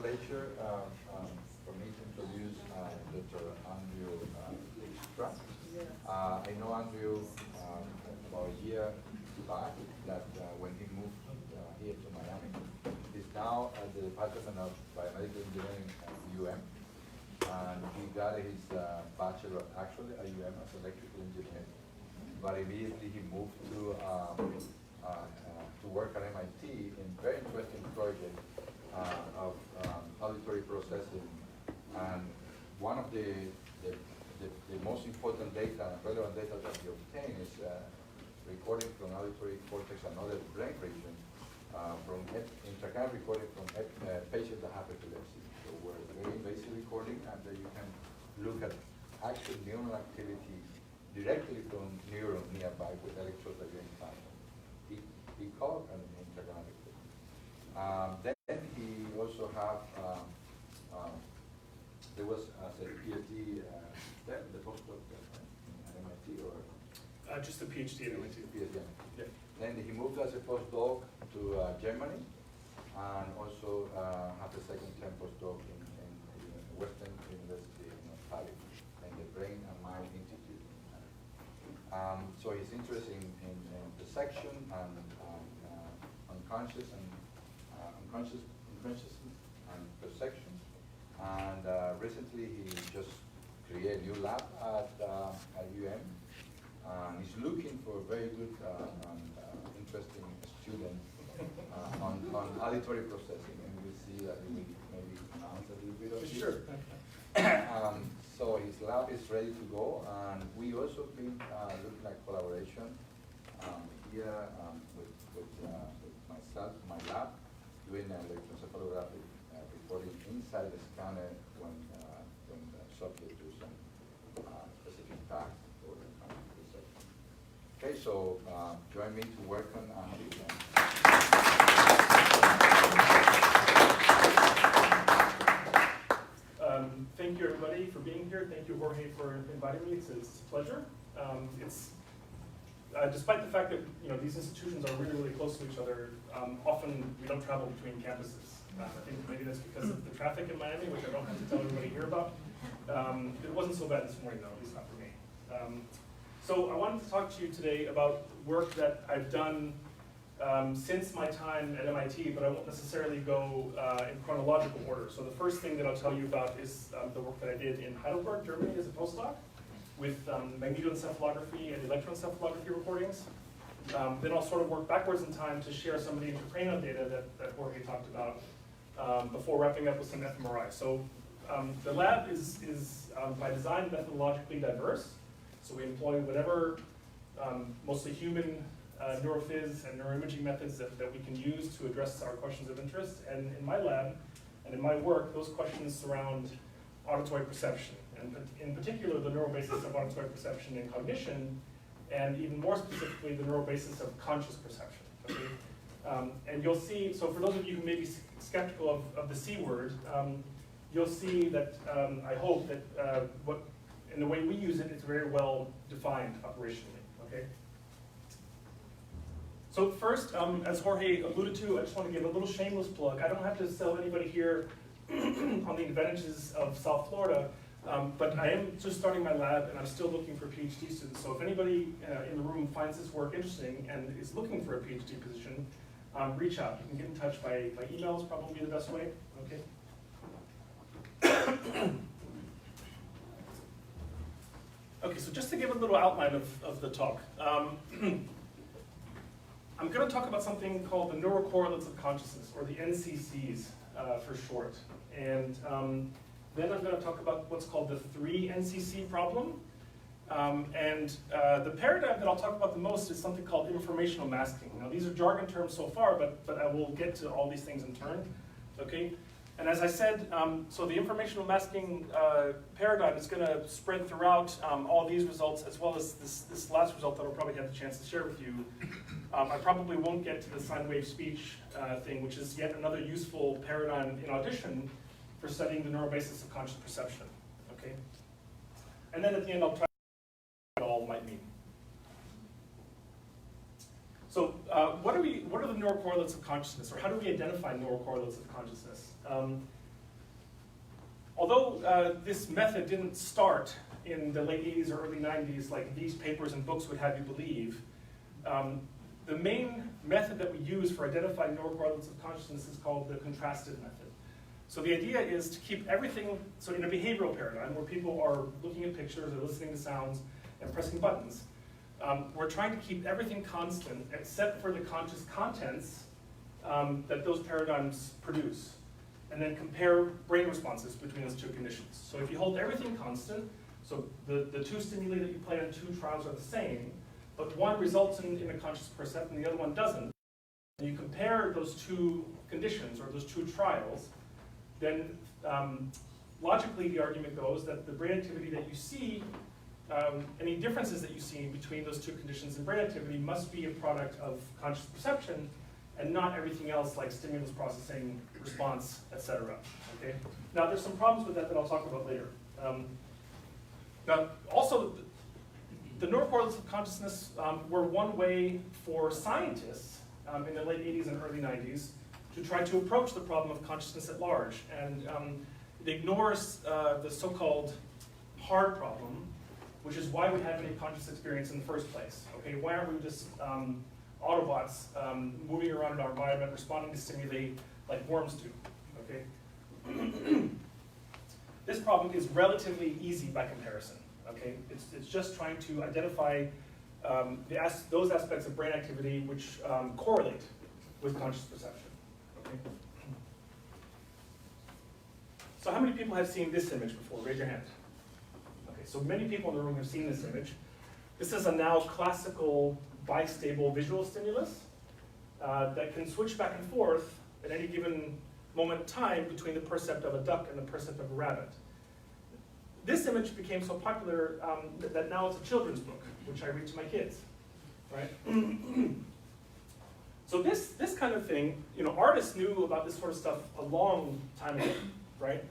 pleasure for me to introduce Dr. Andrew Dykstra. I know Andrew about a year back, that when he moved here to Miami. He's now at the Department of Biomedical Engineering at UM, and he got his bachelor actually at UM as electrical engineer. But immediately he moved to work at MIT in a very interesting project of auditory processing. And one of the most important data and relevant data that we obtain is recording from auditory cortex and other brain regions from intracranial recording from patients that have epilepsy. So we're very invasive recording, and then you can look at actual neural activity directly from neurons nearby with electrodes that you implant. EEG and intracranial. Then he also have there was a PhD the postdoc at MIT, or just a PhD at MIT. PhD. Yeah. Then he moved as a postdoc to Germany, and also have a second term postdoc in Western University in Australia, in the Brain and Mind Institute. So he's interested in perception and unconscious and perception. And recently he just created a new lab at UM. And he's looking for a very good and interesting student on auditory processing, and we'll see that he will maybe announce a little bit of it. Sure. So his lab is ready to go, and we also been looking at collaboration here with myself, my lab, doing electroencephalographic recording inside the scanner when subject to some specific task or research. Okay, so join me to work on Andy. Thank you, everybody, for being here. Thank you, Jorge, for inviting me. It's a pleasure. Despite the fact that these institutions are really, really close to each other, often we don't travel between campuses. I think maybe that's because of the traffic in Miami, which I don't have to tell everybody here about. It wasn't so bad this morning, though, at least not for me. So I wanted to talk to you today about work that I've done since my time at MIT, but I won't necessarily go in chronological order. So the first thing that I'll tell you about is the work that I did in Heidelberg, Germany as a postdoc with magnetoencephalography and electroencephalography recordings. Then I'll sort of work backwards in time to share some of the intracranial data that Jorge talked about before wrapping up with some fMRI. So the lab is by design methodologically diverse. So we employ whatever mostly human neurophys and neuroimaging methods that we can use to address our questions of interest. And in my lab and in my work, those questions surround auditory perception, and in particular the neural basis of auditory perception and cognition, and even more specifically the neural basis of conscious perception. Okay? And you'll see, so for those of you who may be skeptical of the C word, you'll see that I hope that in the way we use it, it's very well defined operationally. Okay? So first, as Jorge alluded to, I just want to give a little shameless plug. I don't have to sell anybody here on the advantages of South Florida, but I am just starting my lab, and I'm still looking for PhD students. So if anybody in the room finds this work interesting and is looking for a PhD position, reach out. You can get in touch by email is probably the best way. Okay. Okay, so just to give a little outline of the talk. I'm going to talk about something called the neural correlates of consciousness, or the NCCs for short. And then I'm going to talk about what's called the 3 NCC problem. The paradigm that I'll talk about the most is something called informational masking. Now these are jargon terms so far, but I will get to all these things in turn. Okay? And as I said, so the informational masking paradigm is going to spread throughout all these results, as well as this last result that I'll probably have the chance to share with you. I probably won't get to the sine wave speech thing, which is yet another useful paradigm in Audition for studying the neural basis of conscious perception. Okay? And then at the end, I'll try what it all might mean. So what are the neural correlates of consciousness, or how do we identify neural correlates of consciousness? although this method didn't start in the late 80s or early 90s like these papers and books would have you believe, the main method that we use for identifying neurocorrelates of consciousness is called the contrasted method. So the idea is to keep everything, so in a behavioral paradigm where people are looking at pictures or listening to sounds and pressing buttons, we're trying to keep everything constant except for the conscious contents that those paradigms produce, and then compare brain responses between those two conditions. So if you hold everything constant, so the two stimuli that you play on two trials are the same, but one results in a conscious percept and the other one doesn't, and you compare those two conditions or those two trials, then logically the argument goes that the brain activity that you see, any differences that you see between those two conditions in brain activity must be a product of conscious perception and not everything else like stimulus processing, response, etc. Okay? Now there's some problems with that I'll talk about later. Now also, the neurocorrelates of consciousness were one way for scientists in the late 80s and early 90s to try to approach the problem of consciousness at large. And it ignores the so-called hard problem, which is why we have any conscious experience in the first place. Okay, why aren't we just Autobots moving around in our environment, responding to stimuli like worms do? Okay. This problem is relatively easy by comparison. Okay, it's just trying to identify those aspects of brain activity which correlate with conscious perception. Okay. So how many people have seen this image before? Raise your hand. Okay, so many people in the room have seen this image. This is a now classical bistable visual stimulus that can switch back and forth at any given moment in time between the percept of a duck and the percept of a rabbit. This image became so popular that now it's a children's book, which I read to my kids, right? So this kind of thing, artists knew about this sort of stuff a long time ago, right?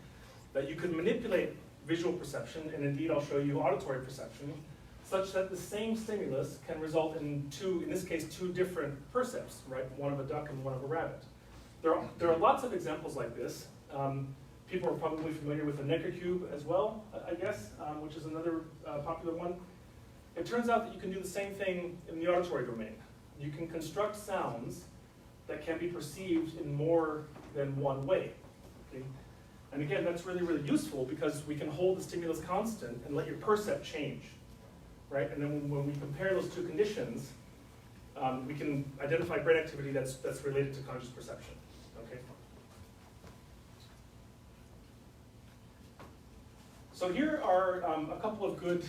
That you could manipulate visual perception, and indeed I'll show you auditory perception, such that the same stimulus can result in in this case, two different percepts, right? One of a duck and one of a rabbit. There are lots of examples like this. People are probably familiar with the Necker cube as well, I guess, which is another popular one. It turns out that you can do the same thing in the auditory domain. You can construct sounds that can be perceived in more than one way. Okay? And again, that's really, really useful because we can hold the stimulus constant and let your percept change. Right? And then when we compare those two conditions, we can identify brain activity that's related to conscious perception. Okay? So here are a couple of good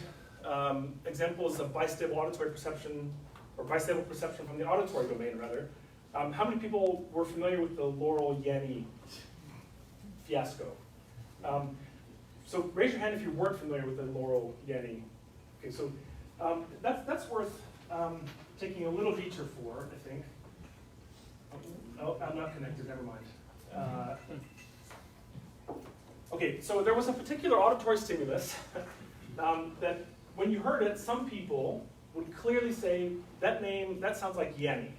examples of bistable auditory perception, or bistable perception from the auditory domain, rather. How many people were familiar with the Laurel-Yanny fiasco? So raise your hand if you weren't familiar with the Laurel-Yanny. Okay, so that's worth taking a little detour for, I think. Oh, I'm not connected, never mind. Okay, so there was a particular auditory stimulus that when you heard it, some people would clearly say, that sounds like Yanny.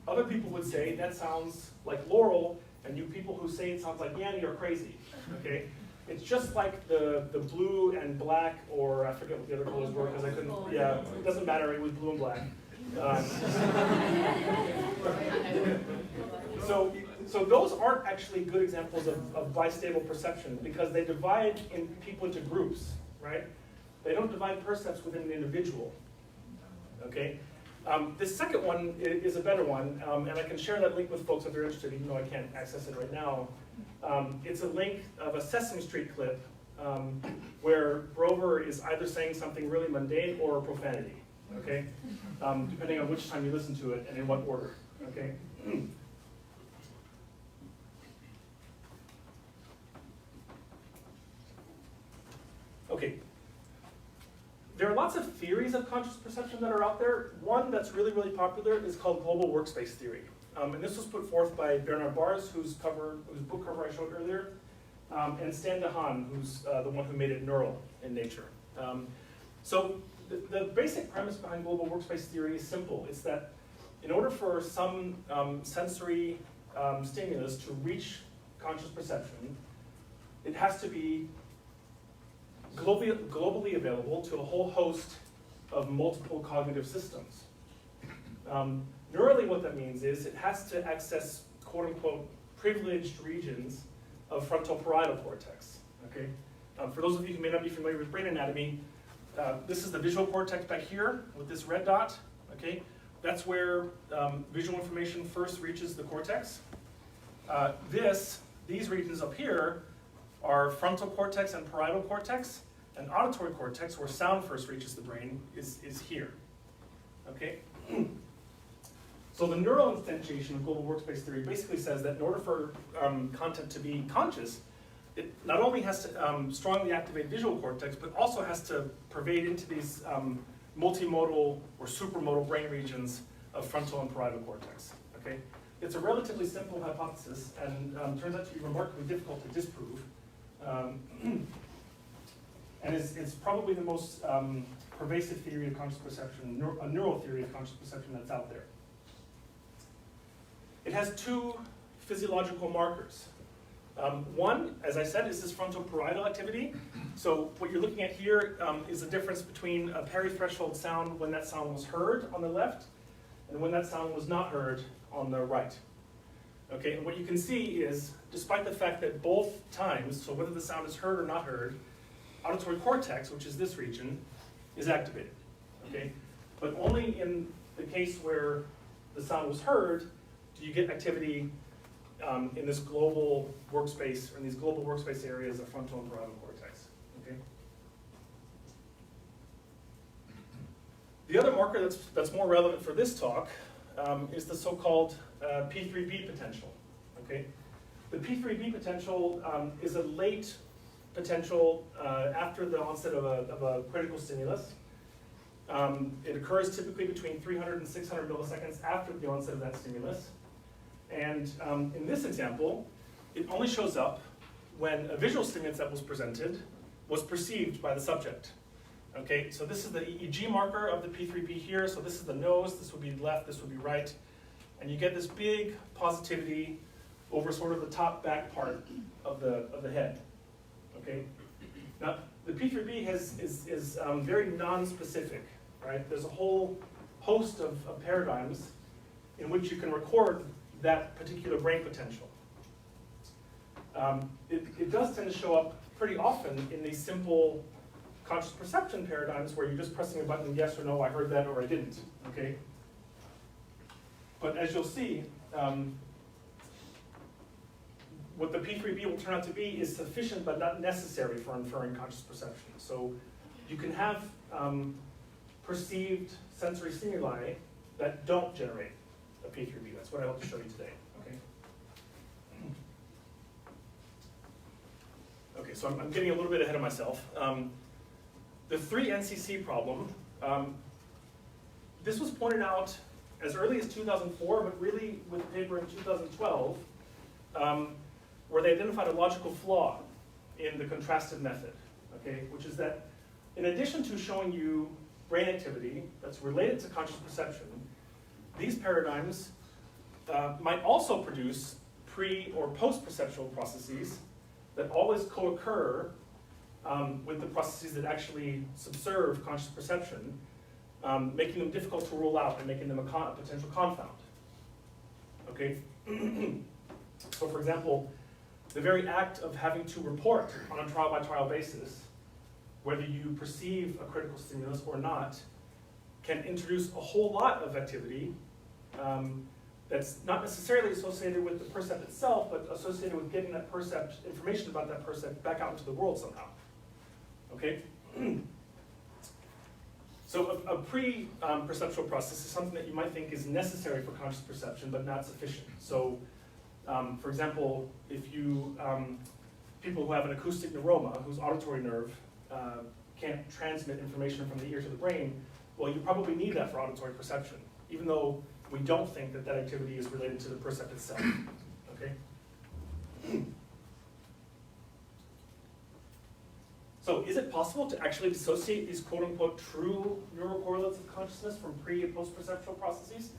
Other people would say, that sounds like Laurel, and you people who say it sounds like Yanny are crazy, okay? It's just like the blue and black, or I forget what the other colors were, because I couldn't, yeah, it doesn't matter, it was blue and black. So those aren't actually good examples of bistable perception because they divide people into groups, right? They don't divide percepts within an individual, okay? This second one is a better one, and I can share that link with folks if they're interested, even though I can't access it right now. It's a link of a Sesame Street clip where Grover is either saying something really mundane or a profanity, okay? Depending on which time you listen to it and in what order, okay? Okay. There are lots of theories of conscious perception that are out there. One that's really, really popular is called global workspace theory. And this was put forth by Bernard Bars, whose book cover I showed earlier, and Stan DeHaan, who's the one who made it neural in nature. So the basic premise behind global workspace theory is simple. It's that in order for some sensory stimulus to reach conscious perception, it has to be globally available to a whole host of multiple cognitive systems. Neurally, what that means is it has to access quote-unquote privileged regions of frontal-parietal cortex, okay? For those of you who may not be familiar with brain anatomy, this is the visual cortex back here with this red dot, okay? That's where visual information first reaches the cortex. These regions up here are frontal cortex and parietal cortex, and auditory cortex, where sound first reaches the brain, is here, okay? So the neural instantiation of global workspace theory basically says that in order for content to be conscious, it not only has to strongly activate visual cortex, but also has to pervade into these multimodal or supermodal brain regions of frontal and parietal cortex, okay? It's a relatively simple hypothesis, and turns out to be remarkably difficult to disprove. And it's probably the most pervasive theory of conscious perception, a neural theory of conscious perception that's out there. It has two physiological markers. One, as I said, is this frontal parietal activity. So what you're looking at here is the difference between a perithreshold sound when that sound was heard on the left and when that sound was not heard on the right. Okay, and what you can see is, despite the fact that both times, so whether the sound is heard or not heard, auditory cortex, which is this region, is activated, okay? But only in the case where the sound was heard do you get activity in this global workspace, or in these global workspace areas of frontal and parietal cortex, okay? The other marker that's more relevant for this talk is the so-called P3B potential, okay? The P3B potential is a late potential after the onset of a critical stimulus. It occurs typically between 300 and 600 milliseconds after the onset of that stimulus. And in this example, it only shows up when a visual stimulus that was presented was perceived by the subject. Okay, so this is the EEG marker of the P3B here. So this is the nose, this would be left, this would be right. And you get this big positivity over sort of the top back part of the head. Okay, now the P3B is very non-specific, right? There's a whole host of paradigms in which you can record that particular brain potential. It does tend to show up pretty often in these simple conscious perception paradigms where you're just pressing a button, yes or no, I heard that or I didn't, okay? But as you'll see, what the P3B will turn out to be is sufficient but not necessary for inferring conscious perception. So you can have perceived sensory stimuli that don't generate a P3B. That's what I hope to show you today, okay? Okay, so I'm getting a little bit ahead of myself. The 3NCC problem, this was pointed out as early as 2004, but really with a paper in 2012, where they identified a logical flaw in the contrastive method, okay? Which is that in addition to showing you brain activity that's related to conscious perception, these paradigms might also produce pre- or post-perceptual processes that always co-occur with the processes that actually subserve conscious perception, making them difficult to rule out and making them a potential confound, okay? So for example, the very act of having to report on a trial-by-trial basis whether you perceive a critical stimulus or not can introduce a whole lot of activity that's not necessarily associated with the percept itself, but associated with getting that percept, information about that percept back out into the world somehow, okay? So a pre-perceptual process is something that you might think is necessary for conscious perception, but not sufficient. So, for example, if you, people who have an acoustic neuroma, whose auditory nerve can't transmit information from the ear to the brain, well, you probably need that for auditory perception, even though we don't think that that activity is related to the percept itself, okay? So is it possible to actually dissociate these quote-unquote true neural correlates of consciousness from pre- and post-perceptual processes?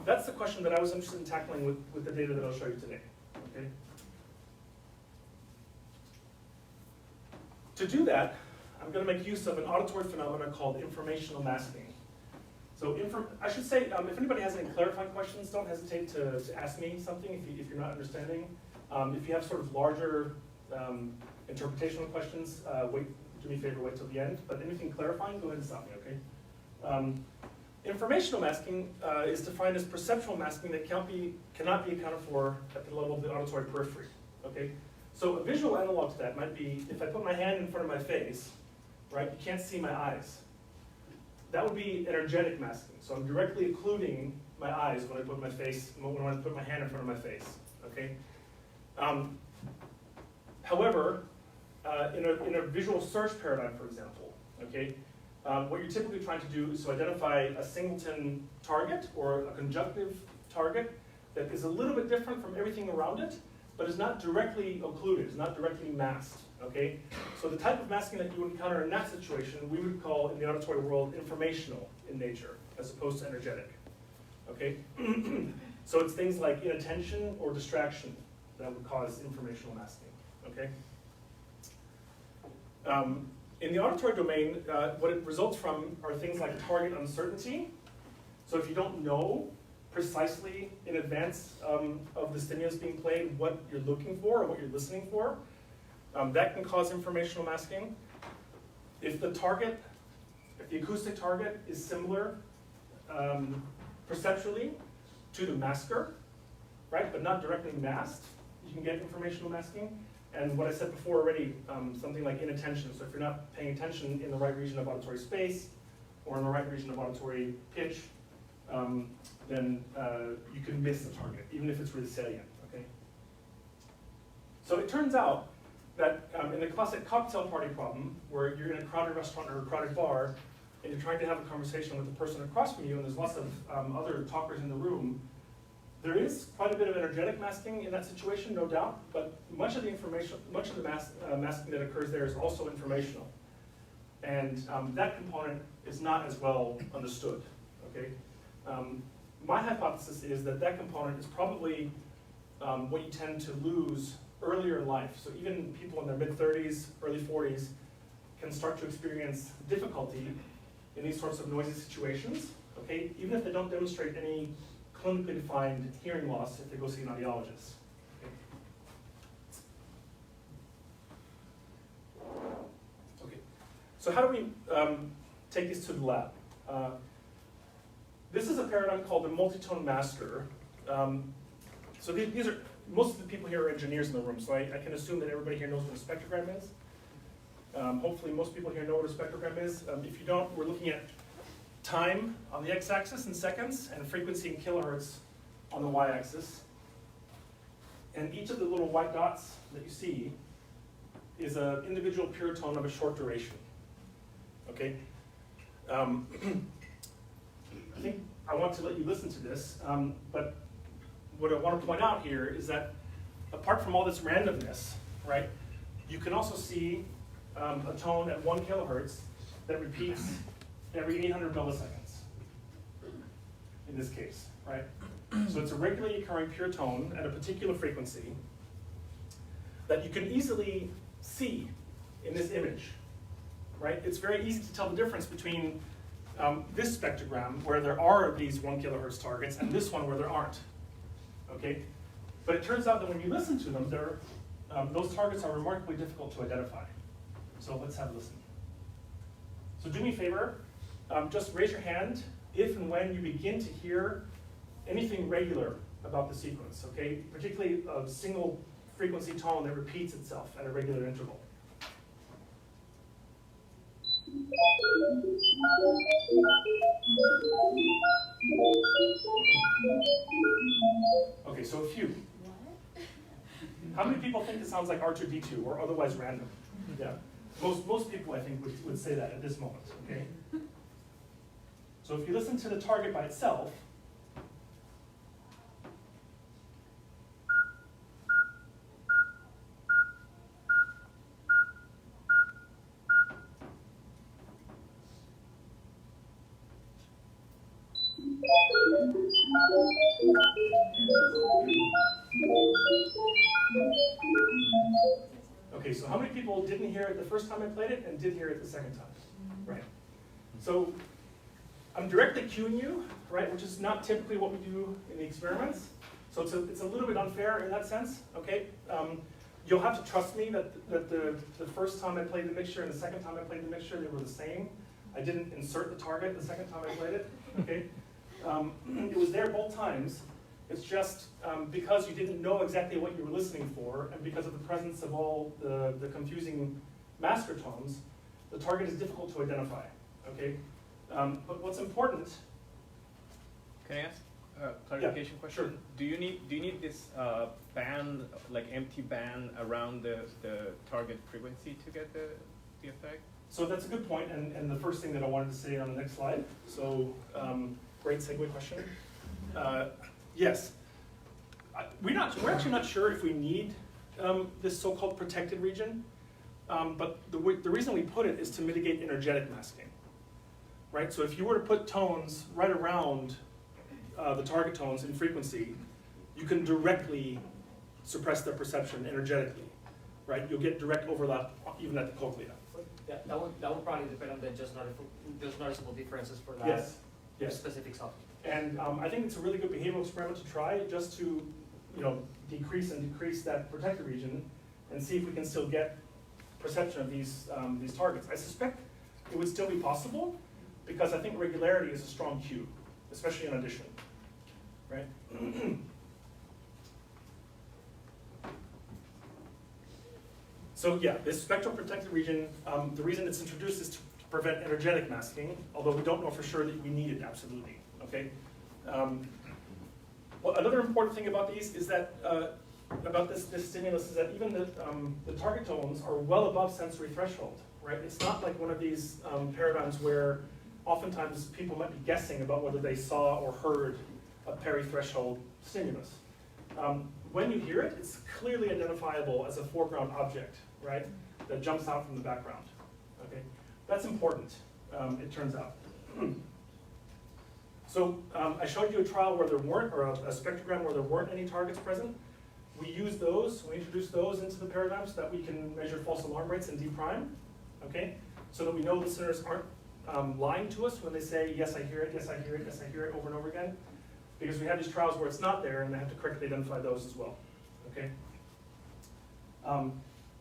That's the question that I was interested in tackling with the data that I'll show you today, okay? to do that, I'm going to make use of an auditory phenomenon called informational masking. So I should say, if anybody has any clarifying questions, don't hesitate to ask me something if you're not understanding. If you have sort of larger interpretational questions, do me a favor, wait till the end. But anything clarifying, go ahead and stop me, okay? Informational masking is defined as perceptual masking that cannot be accounted for at the level of the auditory periphery, okay? So a visual analog to that might be, if I put my hand in front of my face, right, you can't see my eyes. That would be energetic masking. So I'm directly occluding my eyes when I put my hand in front of my face, okay? However, in a visual search paradigm, for example, okay, what you're typically trying to do is to identify a singleton target or a conjunctive target that is a little bit different from everything around it, but is not directly occluded, is not directly masked, okay? So the type of masking that you would encounter in that situation, we would call in the auditory world informational in nature, as opposed to energetic, okay? So it's things like inattention or distraction that would cause informational masking, okay? In the auditory domain, what it results from are things like target uncertainty. So if you don't know precisely in advance of the stimulus being played what you're looking for or what you're listening for, that can cause informational masking. If the acoustic target is similar perceptually to the masker, right, but not directly masked, you can get informational masking. And what I said before already, something like inattention. So if you're not paying attention in the right region of auditory space or in the right region of auditory pitch, then you can miss the target, even if it's really salient, okay? So it turns out that in the classic cocktail party problem, where you're in a crowded restaurant or a crowded bar, and you're trying to have a conversation with the person across from you, and there's lots of other talkers in the room, there is quite a bit of energetic masking in that situation, no doubt, but much of the masking that occurs there is also informational. And that component is not as well understood, okay? My hypothesis is that that component is probably what you tend to lose earlier in life. So even people in their mid-30s, early 40s can start to experience difficulty in these sorts of noisy situations, okay? Even if they don't demonstrate any clinically defined hearing loss if they go see an audiologist. Okay, so how do we take these to the lab? This is a paradigm called the multitone masker. So these are, most of the people here are engineers in the room, so I can assume that everybody here knows what a spectrogram is. Hopefully most people here know what a spectrogram is. If you don't, we're looking at time on the x-axis in seconds and frequency in kilohertz on the y-axis. And each of the little white dots that you see is an individual pure tone of a short duration. Okay? I think I want to let you listen to this, but what I want to point out here is that apart from all this randomness, right, you can also see a tone at 1 kilohertz that repeats every 800 milliseconds, in this case, right? So it's a regularly occurring pure tone at a particular frequency that you can easily see in this image, right? It's very easy to tell the difference between this spectrogram, where there are these 1 kilohertz targets, and this one where there aren't, okay? But it turns out that when you listen to them, those targets are remarkably difficult to identify. So let's have a listen. So do me a favor, just raise your hand if and when you begin to hear anything regular about the sequence, okay? Particularly a single frequency tone that repeats itself at a regular interval. Okay, so a few. How many people think it sounds like R2-D2 or otherwise random? Yeah, most people I think would say that at this moment, okay? So if you listen to the target by itself, Okay, so how many people didn't hear it the first time I played it and did hear it the second time? Right. So I'm directly cueing you, right, which is not typically what we do in the experiments. So it's a little bit unfair in that sense, okay? You'll have to trust me that the first time I played the mixture and the second time I played the mixture, they were the same. I didn't insert the target the second time I played it, okay? It was there both times. It's just because you didn't know exactly what you were listening for, and because of the presence of all the confusing master tones, the target is difficult to identify, okay? But what's important... Can I ask a clarification question? Sure. Do you need this band, like empty band around the target frequency to get the effect? So that's a good point, and the first thing that I wanted to say on the next slide. So great segue question. Yes, we're actually not sure if we need this so-called protected region, but the reason we put it is to mitigate energetic masking, right? So if you were to put tones right around the target tones in frequency, you can directly suppress their perception energetically, right? You'll get direct overlap even at the cochlea. Yeah, that would probably depend on the just noticeable differences for that Yes. specific sound. And I think it's a really good behavioral experiment to try, just to decrease that protected region and see if we can still get perception of these targets. I suspect it would still be possible because I think regularity is a strong cue, especially in audition, right? So yeah, this spectral protected region, the reason it's introduced is to prevent energetic masking, although we don't know for sure that we need it absolutely, okay? Well, another important thing about these is that, about this stimulus is that even the target tones are well above sensory threshold, right? It's not like one of these paradigms where oftentimes people might be guessing about whether they saw or heard a peri-threshold stimulus. When you hear it, it's clearly identifiable as a foreground object, right? That jumps out from the background, okay? That's important, it turns out. So I showed you a trial where there weren't, or a spectrogram where there weren't any targets present. We use those, we introduce those into the paradigm so that we can measure false alarm rates in D prime, okay? So that we know listeners aren't lying to us when they say, yes, I hear it, yes, I hear it, yes, I hear it, over and over again. Because we have these trials where it's not there and they have to correctly identify those as well, okay?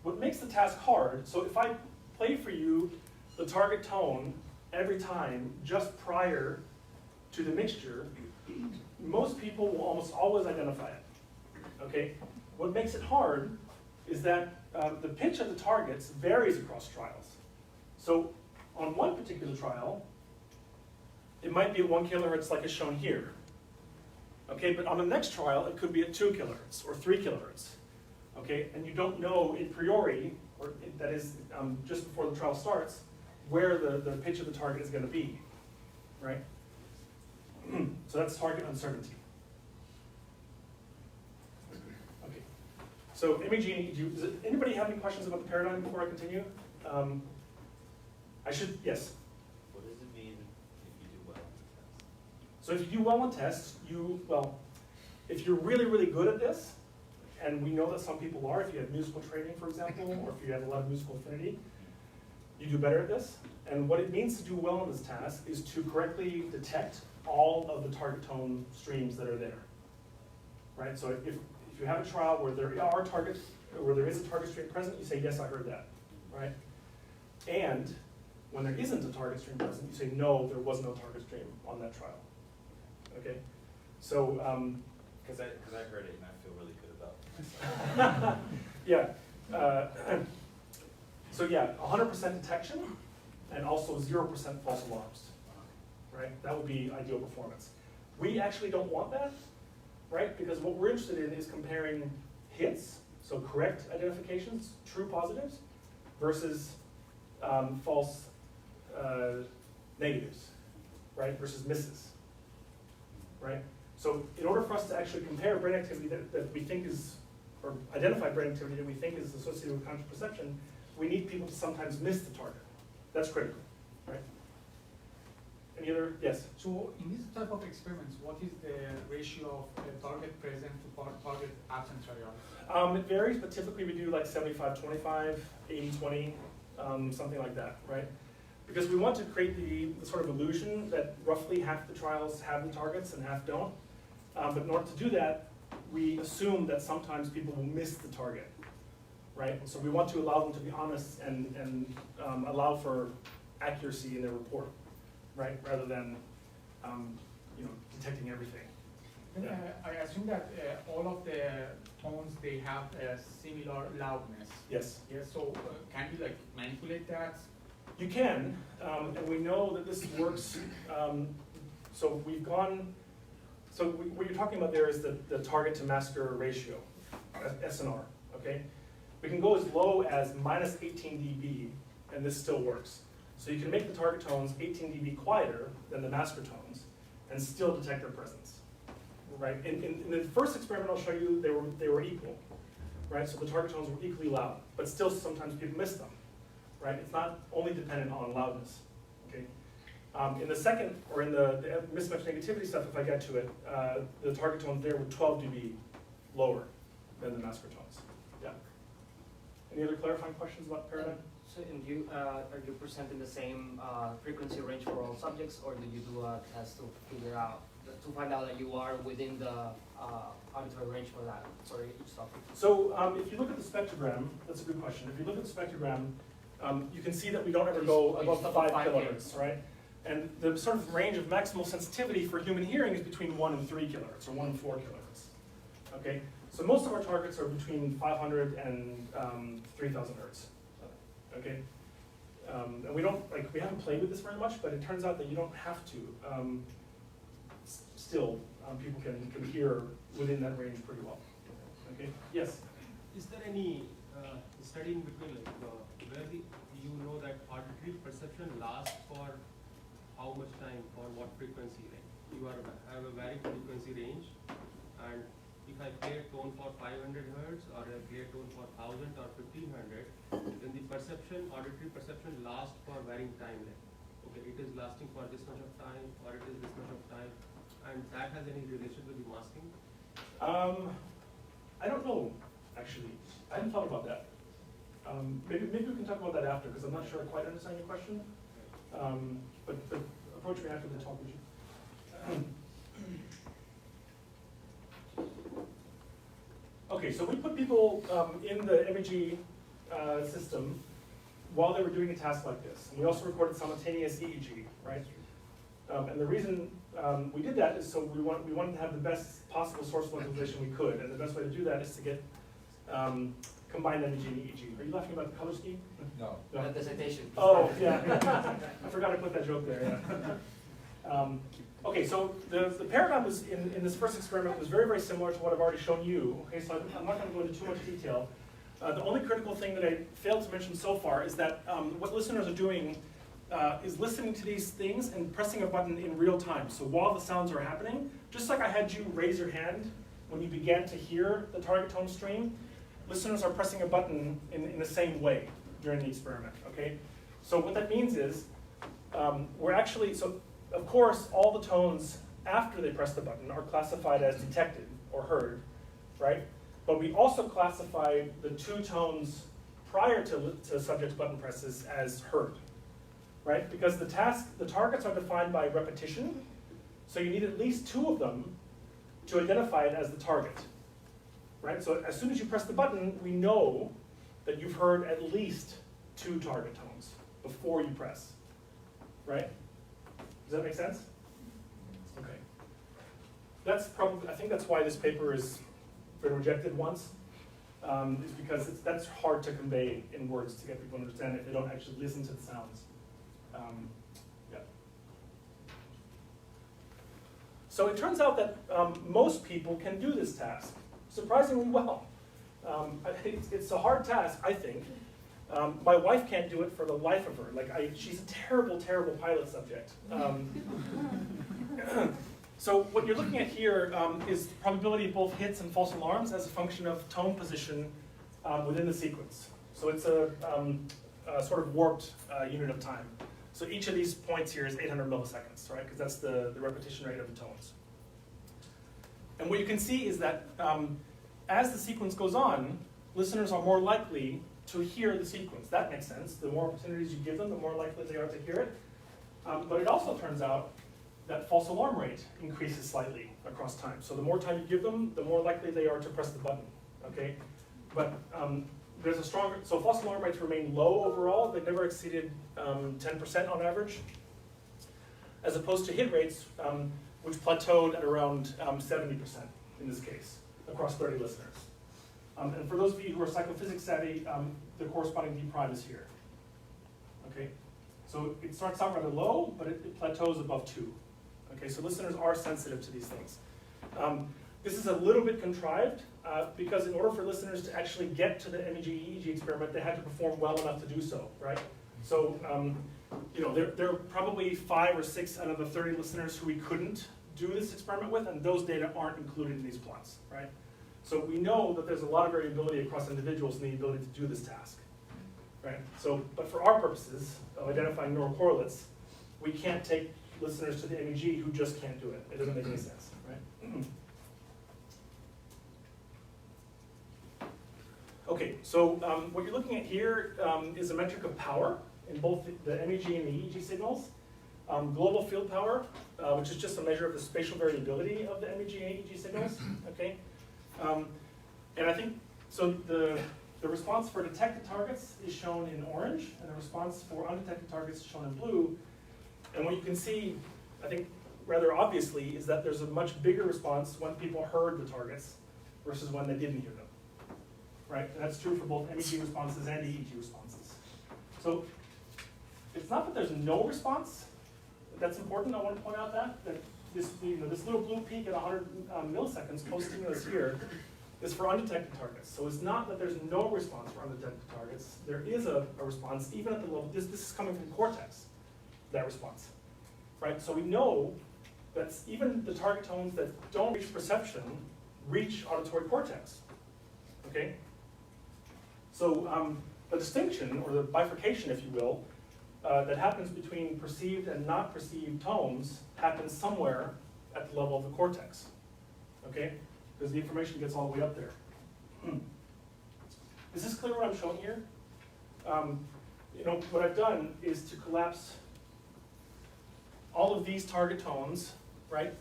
What makes the task hard, so if I play for you the target tone every time just prior to the mixture, most people will almost always identify it, okay? What makes it hard is that the pitch of the targets varies across trials. So on one particular trial, it might be at 1 kilohertz like is shown here, okay? But on the next trial, it could be at 2 kilohertz or 3 kilohertz, okay? And you don't know a priori, or that is just before the trial starts, where the pitch of the target is going to be, right? So that's target uncertainty. Okay. So imaging, does anybody have any questions about the paradigm before I continue? Yes? What does it mean if you do well on the test? So if you do well on tests, if you're really, really good at this, and we know that some people are, if you have musical training, for example, or if you have a lot of musical affinity, you do better at this. And what it means to do well on this task is to correctly detect all of the target tone streams that are there, right? So if you have a trial where there are targets, where there is a target stream present, you say, yes, I heard that, right? And when there isn't a target stream present, you say, no, there was no target stream on that trial, okay? So, Because I heard it and I feel really good about myself. yeah. So yeah, 100% detection and also 0% false alarms, right? That would be ideal performance. We actually don't want that, right? Because what we're interested in is comparing hits, so correct identifications, true positives, versus false negatives, right? Versus misses, right? So in order for us to actually compare brain activity that we think is, or identify brain activity that we think is associated with conscious perception, we need people to sometimes miss the target. That's critical, right? Any other? Yes. So in this type of experiments, what is the ratio of target present to target absent trial? It varies, but typically we do like 75-25, 80-20, something like that, right? Because we want to create the sort of illusion that roughly half the trials have the targets and half don't. But in order to do that, we assume that sometimes people will miss the target, right? So we want to allow them to be honest and allow for accuracy in their report, right? Rather than detecting everything. Then, Yeah. I assume that all of the tones, they have a similar loudness. Yes. Yes. So can you like manipulate that? You can, and we know that this works. So we've gone, so what you're talking about there is the target to masker ratio, SNR, okay? We can go as low as minus 18 dB, and this still works. So you can make the target tones 18 dB quieter than the masker tones, and still detect their presence, right? In the first experiment I'll show you, they were equal, right? So the target tones were equally loud, but still sometimes people miss them. Right? It's not only dependent on loudness. Okay. In the second, or in the mismatch negativity stuff, if I get to it, the target tones there were 12 dB lower than the masker tones. Yeah. Any other clarifying questions about paradigm? So, and are you presenting the same frequency range for all subjects, or do you do a test to figure out, to find out that you are within the auditory range for that, sorry, each subject? So if you look at the spectrogram, that's a good question. If you look at the spectrogram, you can see that we don't ever go above 5 kilohertz, right? And the sort of range of maximal sensitivity for human hearing is between 1 and 3 kilohertz, or 1 and 4 kilohertz. Okay, so most of our targets are between 500 and 3,000 hertz. Okay, and we haven't played with this very much, but it turns out that you don't have to. Still, people can hear within that range pretty well. Okay, yes. Is there any study in between, like, where you know that auditory perception lasts for how much time, for what frequency? Like, you have a varied frequency range, and if I play a tone for 500 hertz, or I play a tone for 1000 or 1500, then the auditory perception lasts for varying time. Like, okay, it is lasting for this much of time, or it is this much of time, and that has any relation with the masking? I don't know, actually. I hadn't thought about that. Maybe we can talk about that after, because I'm not sure I quite understand your question. But approach me after the talk, would you? Okay, so we put people in the MEG system while they were doing a task like this. And we also recorded simultaneous EEG, right? And the reason we did that is so we wanted to have the best possible source localization we could, and the best way to do that is to get combined MEG and EEG. Are you laughing about the color scheme? No. Not the citation. Oh, yeah. I forgot to put that joke there, yeah. Okay, so the paradigm was in this first experiment was very, very similar to what I've already shown you. Okay, so I'm not going to go into too much detail. The only critical thing that I failed to mention so far is that what listeners are doing is listening to these things and pressing a button in real time. So while the sounds are happening, just like I had you raise your hand when you began to hear the target tone stream, listeners are pressing a button in the same way during the experiment, okay? So what that means is we're actually, so of course all the tones after they press the button are classified as detected or heard, right? But we also classify the 2 tones prior to subject's button presses as heard, right? Because the targets are defined by repetition, so you need at least 2 of them to identify it as the target, right? So as soon as you press the button, we know that you've heard at least 2 target tones before you press, right? Does that make sense? Okay. That's probably, I think that's why this paper has been rejected once, is because that's hard to convey in words to get people to understand if they don't actually listen to the sounds. Yeah. So it turns out that most people can do this task surprisingly well. It's a hard task, I think. My wife can't do it for the life of her. She's a terrible, terrible pilot subject. So what you're looking at here is probability of both hits and false alarms as a function of tone position within the sequence. So it's a sort of warped unit of time. So each of these points here is 800 milliseconds, right? Because that's the repetition rate of the tones. And what you can see is that as the sequence goes on, listeners are more likely to hear the sequence. That makes sense. The more opportunities you give them, the more likely they are to hear it. But it also turns out that false alarm rate increases slightly across time. So the more time you give them, the more likely they are to press the button, okay? But there's a stronger, so false alarm rates remain low overall. They've never exceeded 10% on average, as opposed to hit rates, which plateaued at around 70% in this case, across 30 listeners. And for those of you who are psychophysics savvy, the corresponding D prime is here, okay? So it starts out rather low, but it plateaus above 2. Okay, so listeners are sensitive to these things. This is a little bit contrived because in order for listeners to actually get to the MEG-EEG experiment, they had to perform well enough to do so, right? So, you know, there are probably 5 or 6 out of the 30 listeners who we couldn't do this experiment with, and those data aren't included in these plots, right? So we know that there's a lot of variability across individuals in the ability to do this task, right? So, but for our purposes of identifying neural correlates, we can't take listeners to the MEG who just can't do it. It doesn't make any sense, right? Okay, so what you're looking at here is a metric of power in both the MEG and the EEG signals. Global field power, which is just a measure of the spatial variability of the MEG and EEG signals, okay? And I think, so the response for detected targets is shown in orange, and the response for undetected targets is shown in blue. And what you can see, I think rather obviously, is that there's a much bigger response when people heard the targets versus when they didn't hear them, right? And that's true for both MEG responses and EEG responses. So it's not that there's no response. That's important. I want to point out that this, you know, this little blue peak at 100 milliseconds post-stimulus here is for undetected targets. So it's not that there's no response for undetected targets. There is a response even at the level, this is coming from cortex, that response, right? So we know that even the target tones that don't reach perception reach auditory cortex, okay? So the distinction, or the bifurcation, if you will, that happens between perceived and not perceived tones happens somewhere at the level of the cortex, okay? Because the information gets all the way up there. Is this clear what I'm showing here? You know, what I've done is to collapse all of these target tones, right?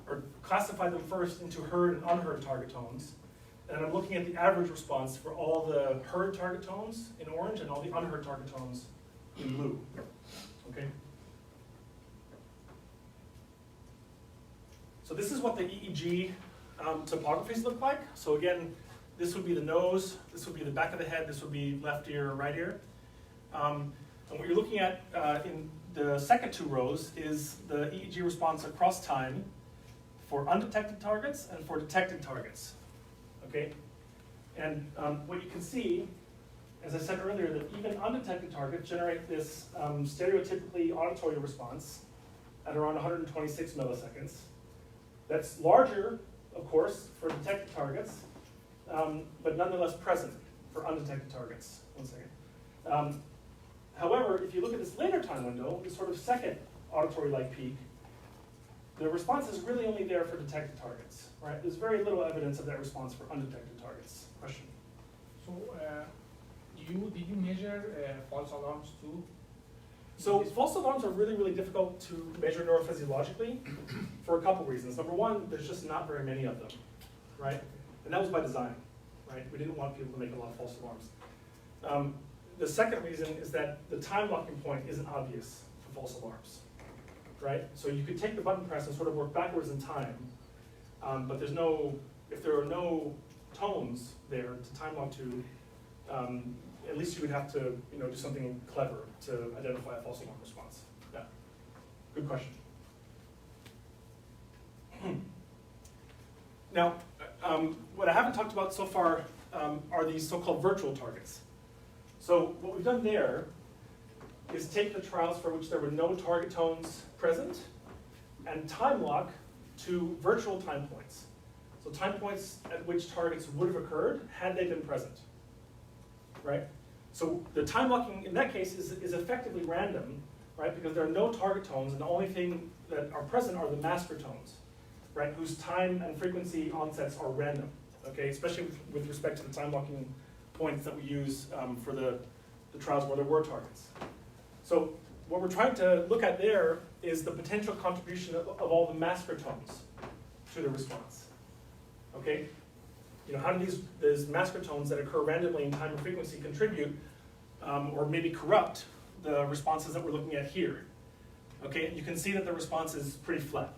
Or classify them first into heard and unheard target tones. And I'm looking at the average response for all the heard target tones in orange and all the unheard target tones in blue, okay? So this is what the EEG topographies look like. So again, this would be the nose, this would be the back of the head, this would be left ear or right ear. And what you're looking at in the second 2 rows is the EEG response across time for undetected targets and for detected targets, okay? And what you can see, as I said earlier, that even undetected targets generate this stereotypically auditory response at around 126 milliseconds. That's larger, of course, for detected targets, but nonetheless present for undetected targets. 1 second. However, if you look at this later time window, this sort of second auditory-like peak, the response is really only there for detected targets, right? There's very little evidence of that response for undetected targets. Question? So, did you measure false alarms too? So false alarms are really, really difficult to measure neurophysiologically for a couple reasons. Number one, there's just not very many of them, right? And that was by design, right? We didn't want people to make a lot of false alarms. The second reason is that the time locking point isn't obvious for false alarms, right? So you could take the button press and sort of work backwards in time, but there's no, if there are no tones there to time lock to, at least you would have to, you know, do something clever to identify a false alarm response. Yeah, good question. Now, what I haven't talked about so far are these so-called virtual targets. So what we've done there is take the trials for which there were no target tones present and time lock to virtual time points. So time points at which targets would have occurred had they been present, right? So the time locking in that case is effectively random right? Because there are no target tones, and the only thing that are present are the master tones, right? Whose time and frequency onsets are random, okay? Especially with respect to the time walking points that we use for the trials where there were targets. So what we're trying to look at there is the potential contribution of all the master tones to the response, okay? You know, how do these master tones that occur randomly in time and frequency contribute or maybe corrupt the responses that we're looking at here? Okay, and you can see that the response is pretty flat,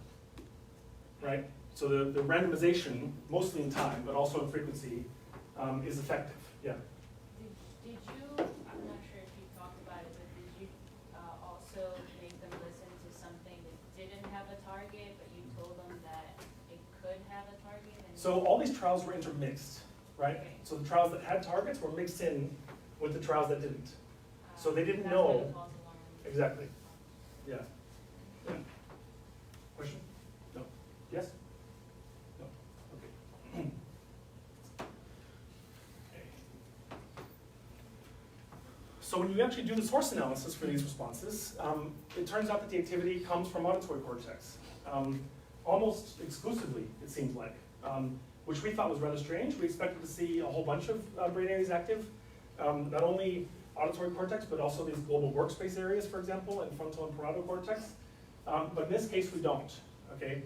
right? So the randomization, mostly in time, but also in frequency, is effective, yeah. Did you, I'm not sure if you talked about it, but did you also make them listen to something that didn't have a target, but you told them that it could have a target? And So all these trials were intermixed, right? Okay. So the trials that had targets were mixed in with the trials that didn't. So they didn't that's what know. the false alarm is. Exactly, yeah. Yeah. Question? No? Yes? No? Okay. Okay. So when you actually do the source analysis for these responses, it turns out that the activity comes from auditory cortex. Almost exclusively, it seems like, which we thought was rather strange. We expected to see a whole bunch of brain areas active, not only auditory cortex, but also these global workspace areas, for example, and frontal and parietal cortex. But in this case, we don't, okay?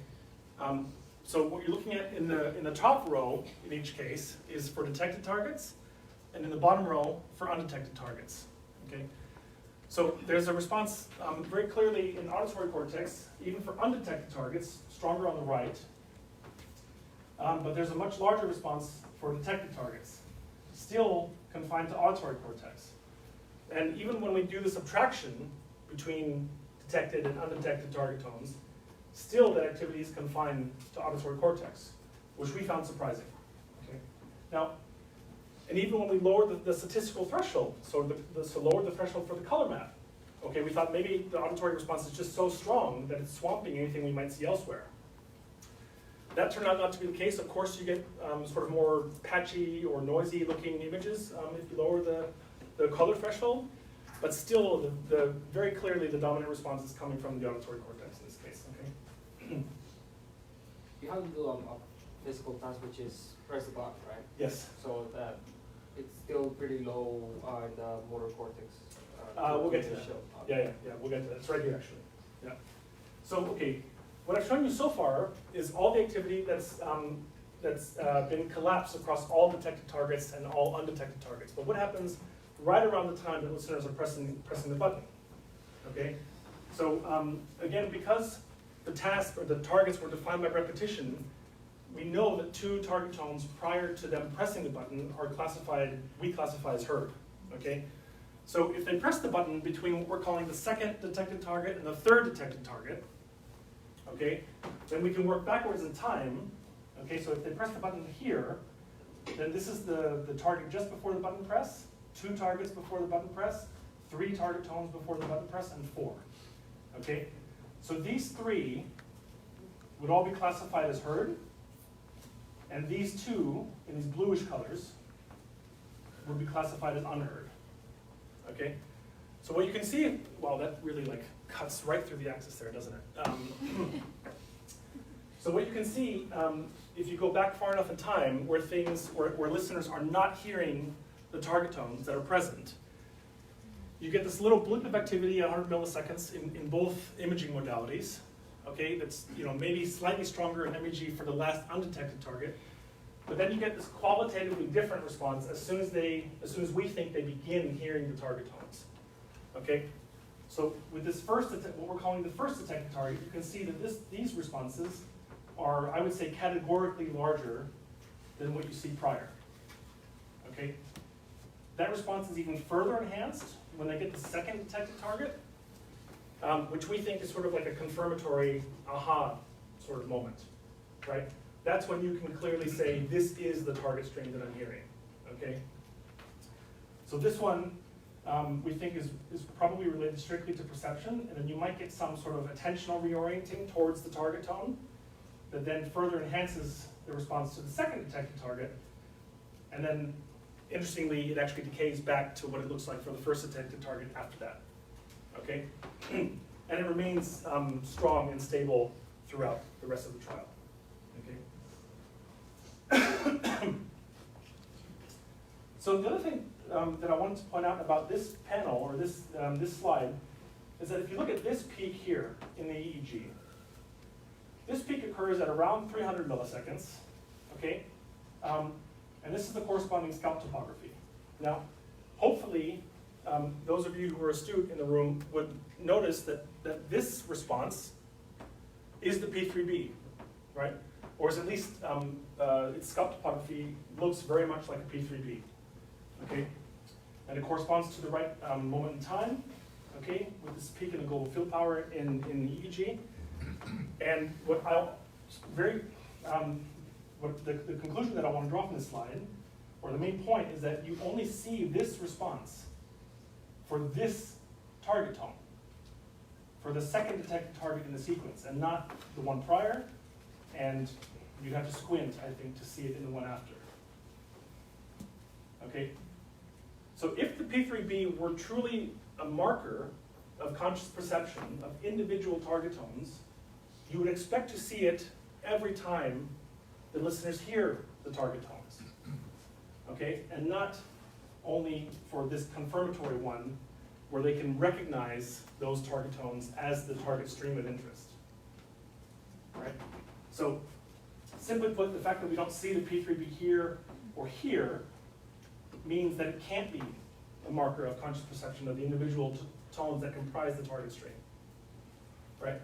So what you're looking at in the top row, in each case, is for detected targets, and in the bottom row, for undetected targets, okay? So there's a response very clearly in auditory cortex, even for undetected targets, stronger on the right, but there's a much larger response for detected targets, still confined to auditory cortex. And even when we do the subtraction between detected and undetected target tones, still that activity is confined to auditory cortex, which we found surprising. Okay? Now, and even when we lowered the statistical threshold, so lowered the threshold for the color map, okay, we thought maybe the auditory response is just so strong that it's swamping anything we might see elsewhere. That turned out not to be the case. Of course, you get sort of more patchy or noisy looking images if you lower the color threshold, but still, very clearly the dominant response is coming from the auditory cortex in this case, okay? You have to do a physical task, which is press the button, right? Yes. So that it's still pretty low in the motor cortex. We'll get to that. show. Yeah, we'll get to that. It's right here, actually. Yeah. So, okay, what I've shown you so far is all the activity that's been collapsed across all detected targets and all undetected targets. But what happens right around the time that listeners are pressing the button? Okay. So again, because the task or the targets were defined by repetition, we know that 2 target tones prior to them pressing the button are classified, we classify as heard. Okay. So if they press the button between what we're calling the second detected target and the third detected target, okay, then we can work backwards in time. Okay, so if they press the button here, then this is the target just before the button press, 2 targets before the button press, 3 target tones before the button press, and 4. Okay, so these 3 would all be classified as heard, and these 2 in these bluish colors would be classified as unheard. Okay, so what you can see, well, that really like cuts right through the axis there, doesn't it? So what you can see, if you go back far enough in time, where listeners are not hearing the target tones that are present, you get this little blip of activity at 100 milliseconds in both imaging modalities. Okay, that's maybe slightly stronger in MEG for the last undetected target, but then you get this qualitatively different response as soon as we think they begin hearing the target tones. Okay, so with this what we're calling the first detected target, you can see that these responses are, I would say, categorically larger than what you see prior. Okay, that response is even further enhanced when they get the second detected target, which we think is sort of like a confirmatory aha sort of moment, right? That's when you can clearly say, this is the target strain that I'm hearing, okay? So this one, we think is probably related strictly to perception, and then you might get some sort of attentional reorienting towards the target tone that then further enhances the response to the second detected target, and then, interestingly, it actually decays back to what it looks like for the first detected target after that, okay? And it remains strong and stable throughout the rest of the trial, okay? So the other thing that I wanted to point out about this panel, or this slide, is that if you look at this peak here in the EEG, this peak occurs at around 300 milliseconds, okay? And this is the corresponding scalp topography. Now, hopefully, those of you who are astute in the room would notice that this response is the P3B, right? Or is at least its scalp topography looks very much like a P3B, okay? And it corresponds to the right moment in time, okay, with this peak in the global field power in EEG. And what the conclusion that I want to draw from this slide, or the main point, is that you only see this response for this target tone, for the second detected target in the sequence, and not the one prior, and you'd have to squint, I think, to see it in the one after. Okay? So if the P3B were truly a marker of conscious perception of individual target tones, you would expect to see it every time the listeners hear the target tones, okay? And not only for this confirmatory one, where they can recognize those target tones as the target stream of interest, right? So, simply put, the fact that we don't see the P3B here or here means that it can't be a marker of conscious perception of the individual tones that comprise the target stream, right?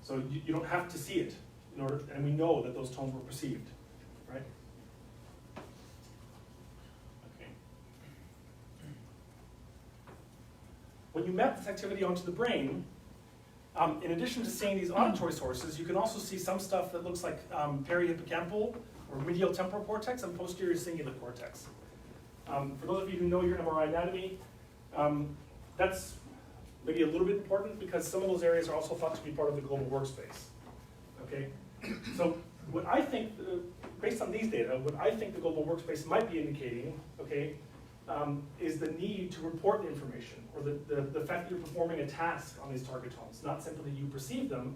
So you don't have to see it in order, and we know that those tones were perceived, right? Okay. When you map this activity onto the brain, in addition to seeing these auditory sources, you can also see some stuff that looks like perihippocampal or medial temporal cortex and posterior cingulate cortex. For those of you who know your MRI anatomy, that's maybe a little bit important because some of those areas are also thought to be part of the global workspace. Okay, so what I think, based on these data, what I think the global workspace might be indicating, okay, is the need to report the information, or the fact that you're performing a task on these target tones, not simply that you perceive them,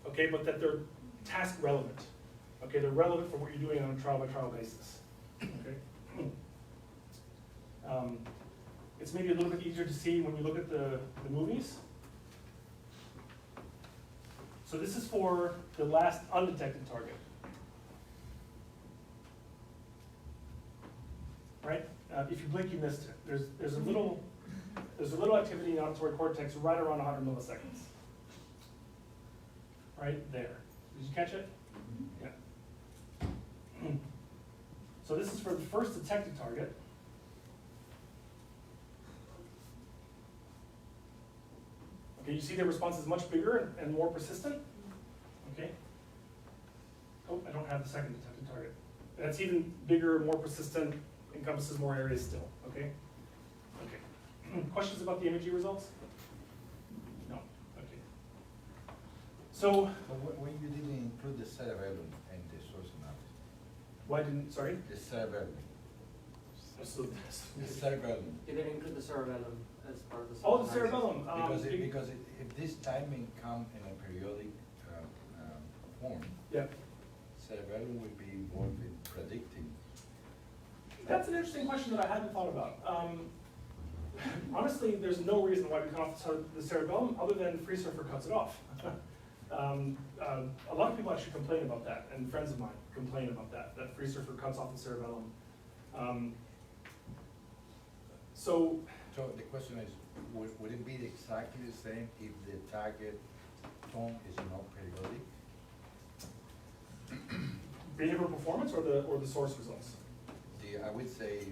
okay, but that they're task relevant. Okay, they're relevant for what you're doing on a trial-by-trial basis. Okay. It's maybe a little bit easier to see when you look at the movies. So this is for the last undetected target. Right? If you blink, you missed it. There's a little activity in the auditory cortex right around 100 milliseconds. Right there. Did you catch it? Yeah. So this is for the first detected target. Okay, you see the response is much bigger and more persistent. Okay. Oh, I don't have the second detected target. That's even bigger, more persistent, encompasses more areas still. Okay. Okay. Questions about the imaging results? No. Okay. So why you didn't include the cerebellum in the source analysis? Why didn't? Sorry. The cerebellum. So, The cerebellum. You didn't include the cerebellum as part of the oh, the cerebellum. Because if this timing come in a periodic form, yeah. cerebellum will be involved in predicting. That's an interesting question that I hadn't thought about. Honestly, there's no reason why we cut off the cerebellum other than Free Surfer cuts it off. A lot of people actually complain about that, and friends of mine complain about that Free Surfer cuts off the cerebellum. So the question is, would it be exactly the same if the target tone is not periodic? behavioral performance or the source results? I would say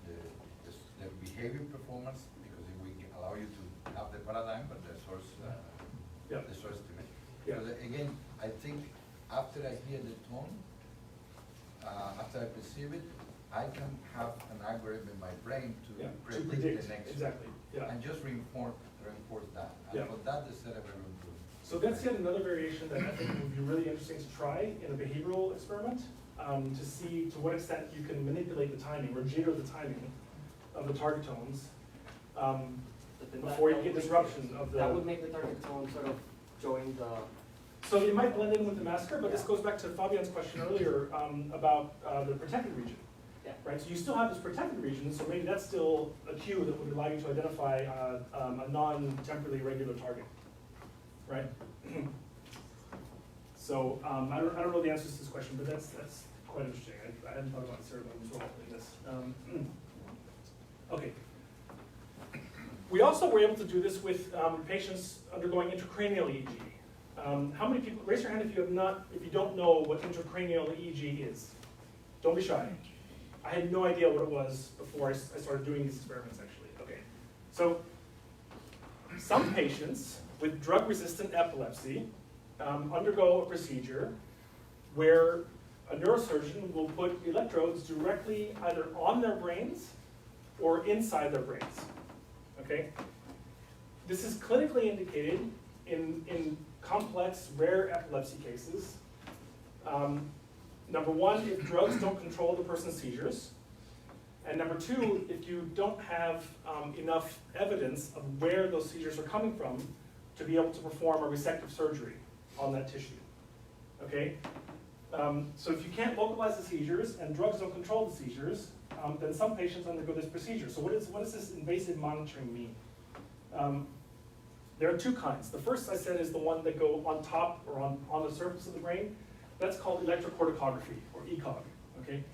the behavior performance, because it will allow you to have the paradigm, but the source the source estimate. Yeah. So again, I think after I hear the tone, after I perceive it, I can have an algorithm in my brain to predict the next exactly. Yeah. and just reinforce that. And for that, the cerebellum will. So that's yet another variation that I think would be really interesting to try in a behavioral experiment, to see to what extent you can manipulate the timing or jigger the timing of the target tones. But then before you that get would disruption of the. That would make the target tone sort of join the. So it might blend in with the masker, but this goes back to Fabian's question earlier about the protected region. Yeah. Right, so you still have this protected region, so maybe that's still a cue that would allow you to identify a non-temporally regular target, right? So I don't know the answers to this question, but that's quite interesting. I hadn't thought about cerebellum as well in this. Okay. We also were able to do this with patients undergoing intracranial EEG. How many people, raise your hand if you don't know what intracranial EEG is. Don't be shy. I had no idea what it was before I started doing these experiments, actually. Okay, so some patients with drug-resistant epilepsy undergo a procedure where a neurosurgeon will put electrodes directly either on their brains or inside their brains. Okay, this is clinically indicated in complex, rare epilepsy cases. Number one, if drugs don't control the person's seizures. And number two, if you don't have enough evidence of where those seizures are coming from to be able to perform a resective surgery on that tissue. Okay? So if you can't localize the seizures and drugs don't control the seizures, then some patients undergo this procedure. So what does this invasive monitoring mean? There are two kinds. The first I said is the one that go on top or on the surface of the brain. That's called electrocorticography, or ECOG, okay?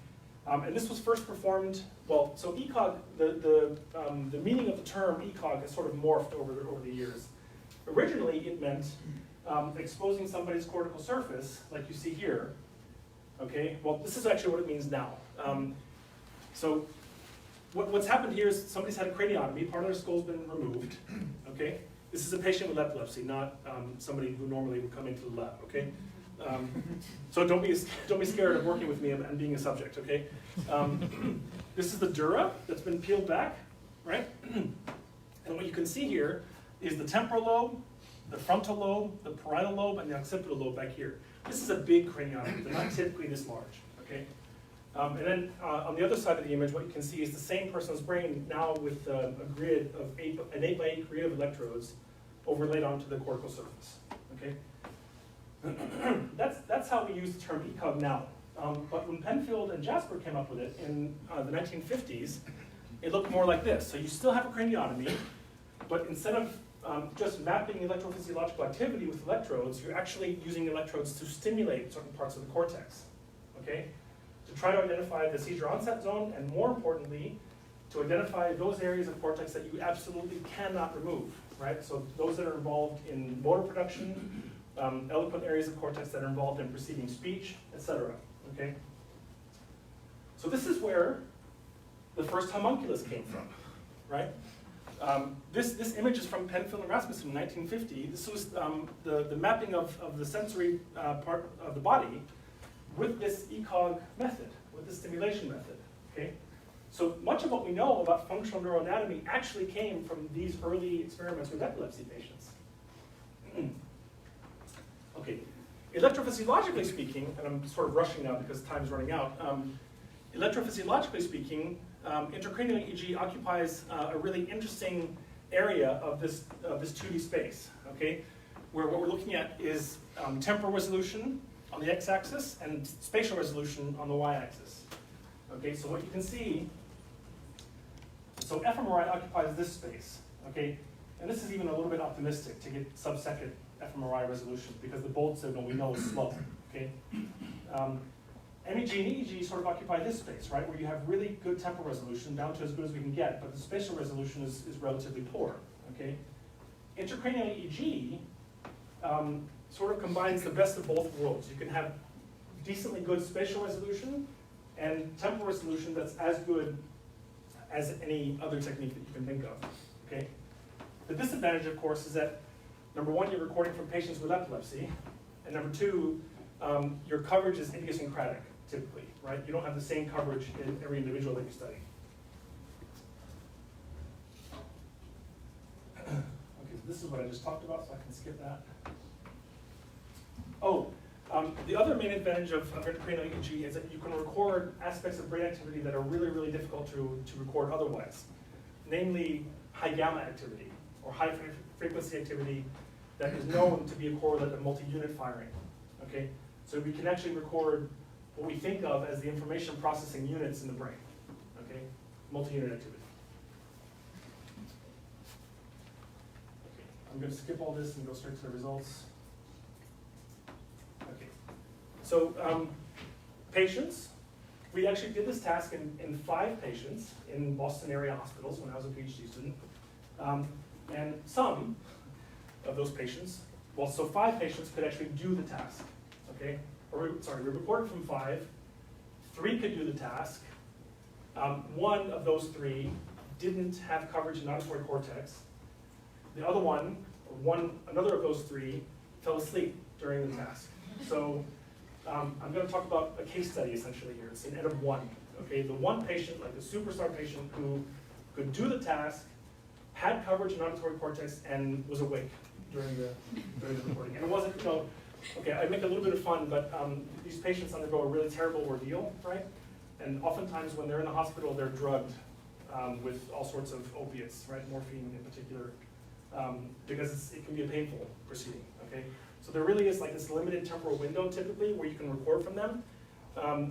And this was first performed, well, so ECOG, the meaning of the term ECOG has sort of morphed over the years. Originally, it meant exposing somebody's cortical surface, like you see here, okay? Well, this is actually what it means now. So what's happened here is somebody's had a craniotomy, part of their skull's been removed, okay? This is a patient with epilepsy, not somebody who normally would come into the lab, okay? So don't be scared of working with me and being a subject, okay? This is the dura that's been peeled back, right? And what you can see here is the temporal lobe, the frontal lobe, the parietal lobe, and the occipital lobe back here. This is a big craniotomy. They're not typically this large, okay? And then on the other side of the image, what you can see is the same person's brain now with a grid of an 8x8 grid of electrodes overlaid onto the cortical surface, okay? That's how we use the term ECOG now. But when Penfield and Jasper came up with it in the 1950s, it looked more like this. So you still have a craniotomy, but instead of just mapping electrophysiological activity with electrodes, you're actually using electrodes to stimulate certain parts of the cortex, okay? To try to identify the seizure onset zone, and more importantly, to identify those areas of cortex that you absolutely cannot remove, right? So those that are involved in motor production, eloquent areas of cortex that are involved in perceiving speech, etc. Okay? So this is where the first homunculus came from, right? This image is from Penfield and Rasmussen in 1950. This was the mapping of the sensory part of the body with this ECOG method, with this stimulation method, okay? So much of what we know about functional neuroanatomy actually came from these early experiments with epilepsy patients. Okay, electrophysiologically speaking, and I'm sort of rushing now because time's running out, electrophysiologically speaking, intracranial EEG occupies a really interesting area of this 2D space, okay? Where what we're looking at is temporal resolution on the x-axis and spatial resolution on the y-axis. Okay, so what you can see, so fMRI occupies this space, okay? And this is even a little bit optimistic to get sub-second fMRI resolution because the bold signal we know is slow, okay? MEG and EEG sort of occupy this space, right, where you have really good temporal resolution down to as good as we can get, but the spatial resolution is relatively poor, okay? Intracranial EEG sort of combines the best of both worlds. You can have decently good spatial resolution and temporal resolution that's as good as any other technique that you can think of, okay? The disadvantage, of course, is that number one, you're recording from patients with epilepsy, and number two, your coverage is idiosyncratic, typically, right? You don't have the same coverage in every individual that you study. Okay, so this is what I just talked about, so I can skip that. Oh, the other main advantage of intracranial EEG is that you can record aspects of brain activity that are really, really difficult to record otherwise, namely high gamma activity. or high frequency activity that is known to be a correlate of multi-unit firing, okay? So we can actually record what we think of as the information processing units in the brain, okay? Multi-unit activity. Okay. I'm going to skip all this and go straight to the results. Okay. So patients, we actually did this task in 5 patients in Boston area hospitals when I was a PhD student. And some of those patients, well, so 5 patients could actually do the task, okay? Or sorry, we reported from 5, 3 could do the task. 1 of those 3 didn't have coverage in auditory cortex. The other another of those 3 fell asleep during the task. So I'm going to talk about a case study essentially here. It's an N of 1. Okay, the one patient, like the superstar patient who could do the task, had coverage in auditory cortex, and was awake during the recording. And it wasn't, you know, okay, I make a little bit of fun, but these patients undergo a really terrible ordeal, right? And oftentimes when they're in the hospital, they're drugged with all sorts of opiates, right? Morphine in particular, because it can be a painful proceeding, okay? So there really is like this limited temporal window typically where you can record from them,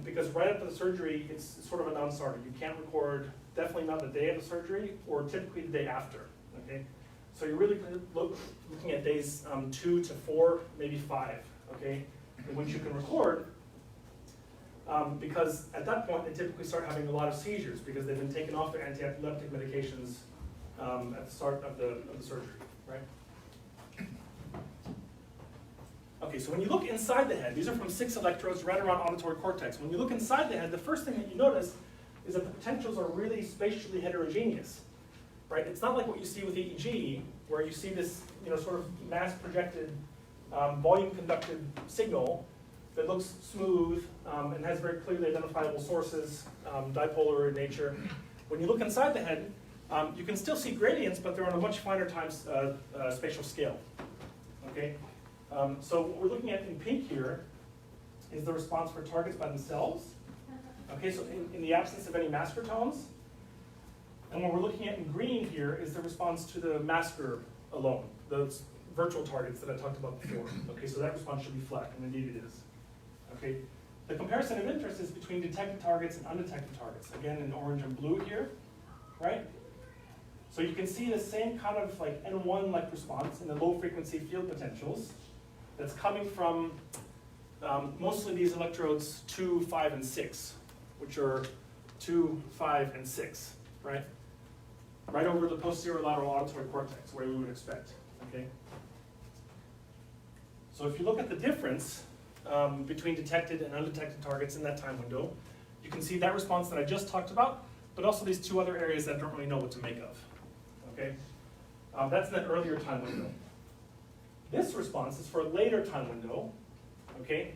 because right after the surgery, it's sort of a non-starter. You can't record, definitely not the day of the surgery, or typically the day after, okay? So you're really looking at days 2 to 4, maybe 5, okay, in which you can record, because at that point they typically start having a lot of seizures because they've been taken off their anti-epileptic medications at the start of the surgery, right? Okay, so when you look inside the head, these are from 6 electrodes right around auditory cortex. When you look inside the head, the first thing that you notice is that the potentials are really spatially heterogeneous, right? It's not like what you see with EEG, where you see this, you know, sort of mass-projected, volume-conducted signal that looks smooth and has very clearly identifiable sources, dipolar in nature. When you look inside the head, you can still see gradients, but they're on a much finer time spatial scale, okay? So what we're looking at in pink here is the response for targets by themselves. Okay, so in the absence of any masker tones. And what we're looking at in green here is the response to the masker alone, those virtual targets that I talked about before. Okay, so that response should be flat, and indeed it is. Okay, the comparison of interest is between detected targets and undetected targets. Again, in orange and blue here, right? So you can see the same kind of like N1-like response in the low frequency field potentials that's coming from mostly these electrodes 2, 5, and 6, which are 2, 5, and 6, right? Right over the posterior lateral auditory cortex, where we would expect, okay? So if you look at the difference between detected and undetected targets in that time window, you can see that response that I just talked about, but also these 2 other areas that I don't really know what to make of, okay? That's that earlier time window. This response is for a later time window, okay?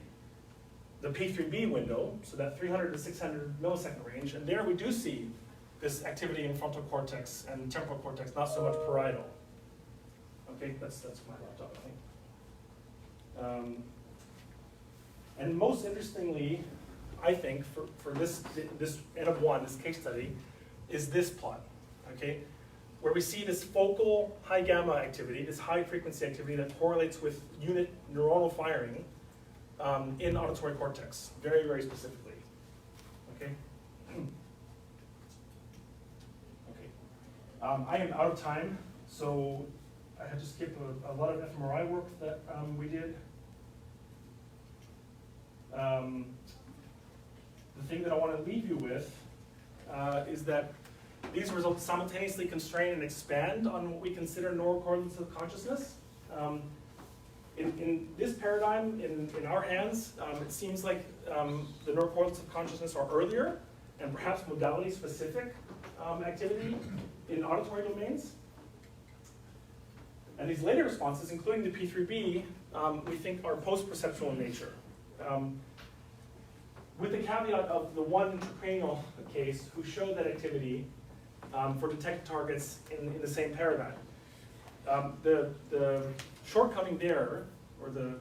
The P3B window, so that 300 to 600 millisecond range, and there we do see this activity in frontal cortex and temporal cortex, not so much parietal. Okay, that's my laptop, I think. And most interestingly, I think, for this N of 1, this case study, is this plot, okay? Where we see this focal high gamma activity, this high frequency activity that correlates with unit neuronal firing in auditory cortex, very, very specifically, okay? Okay, I am out of time, so I had to skip a lot of fMRI work that we did. The thing that I want to leave you with is that these results simultaneously constrain and expand on what we consider neural correlates of consciousness. In this paradigm, in our hands, it seems like the neural correlates of consciousness are earlier and perhaps modality-specific activity in auditory domains. And these later responses, including the P3B, we think are post-perceptual in nature. With the caveat of the one intracranial case who showed that activity for detected targets in the same paradigm. The shortcoming there, or the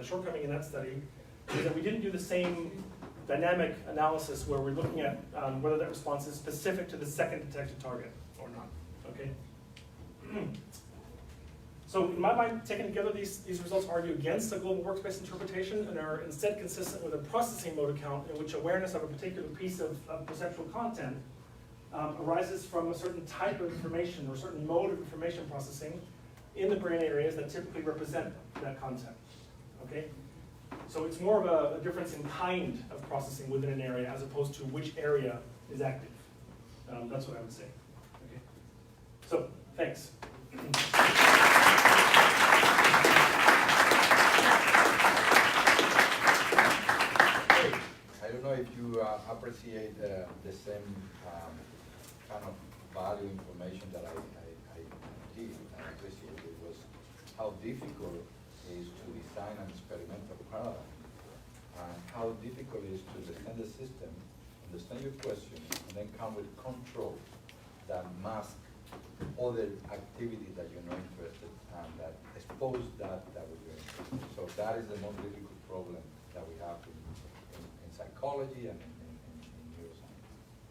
shortcoming in that study, is that we didn't do the same dynamic analysis where we're looking at whether that response is specific to the second detected target or not, okay? So in my mind, taken together, these results argue against a global workspace interpretation and are instead consistent with a processing mode account in which awareness of a particular piece of perceptual content arises from a certain type of information or a certain mode of information processing in the brain areas that typically represent that content, okay? So it's more of a difference in kind of processing within an area as opposed to which area is active. That's what I would say, okay? So, thanks. I don't know if you appreciate the same kind of value information that I did and appreciated was how difficult it is to design an experimental paradigm and how difficult it is to understand the system, understand your question, and then come with control that mask other activities that you're not interested and that expose that we're doing. So that is the most difficult problem that we have in psychology and in neuroscience,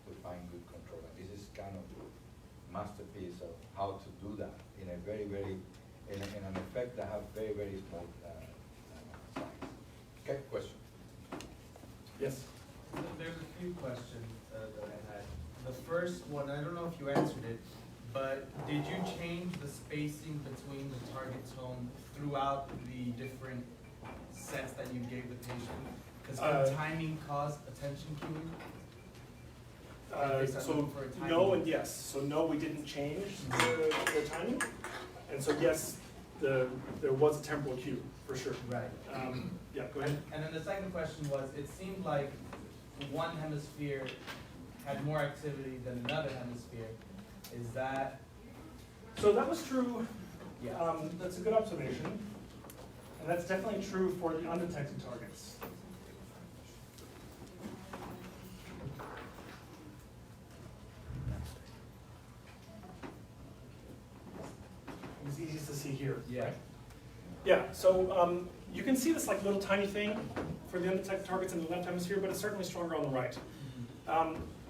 to find good control. And this is kind of a masterpiece of how to do that in a very, in an effect that have very, very small size. Okay, question? Yes? There's a few questions that I had. The first one, I don't know if you answered it, but did you change the spacing between the target tone throughout the different sets that you gave the patient? Because can timing cause attention cueing? So no and yes. So no, we didn't change the timing, and so yes, there was a temporal cue for sure. Right. Yeah, go ahead. And then the second question was, it seemed like one hemisphere had more activity than another hemisphere. Is that? So that was true. Yeah. That's a good observation, and that's definitely true for the undetected targets. It's easiest to see here. Yeah. Right? Yeah, so you can see this like little tiny thing for the undetected targets in the left hemisphere, but it's certainly stronger on the right.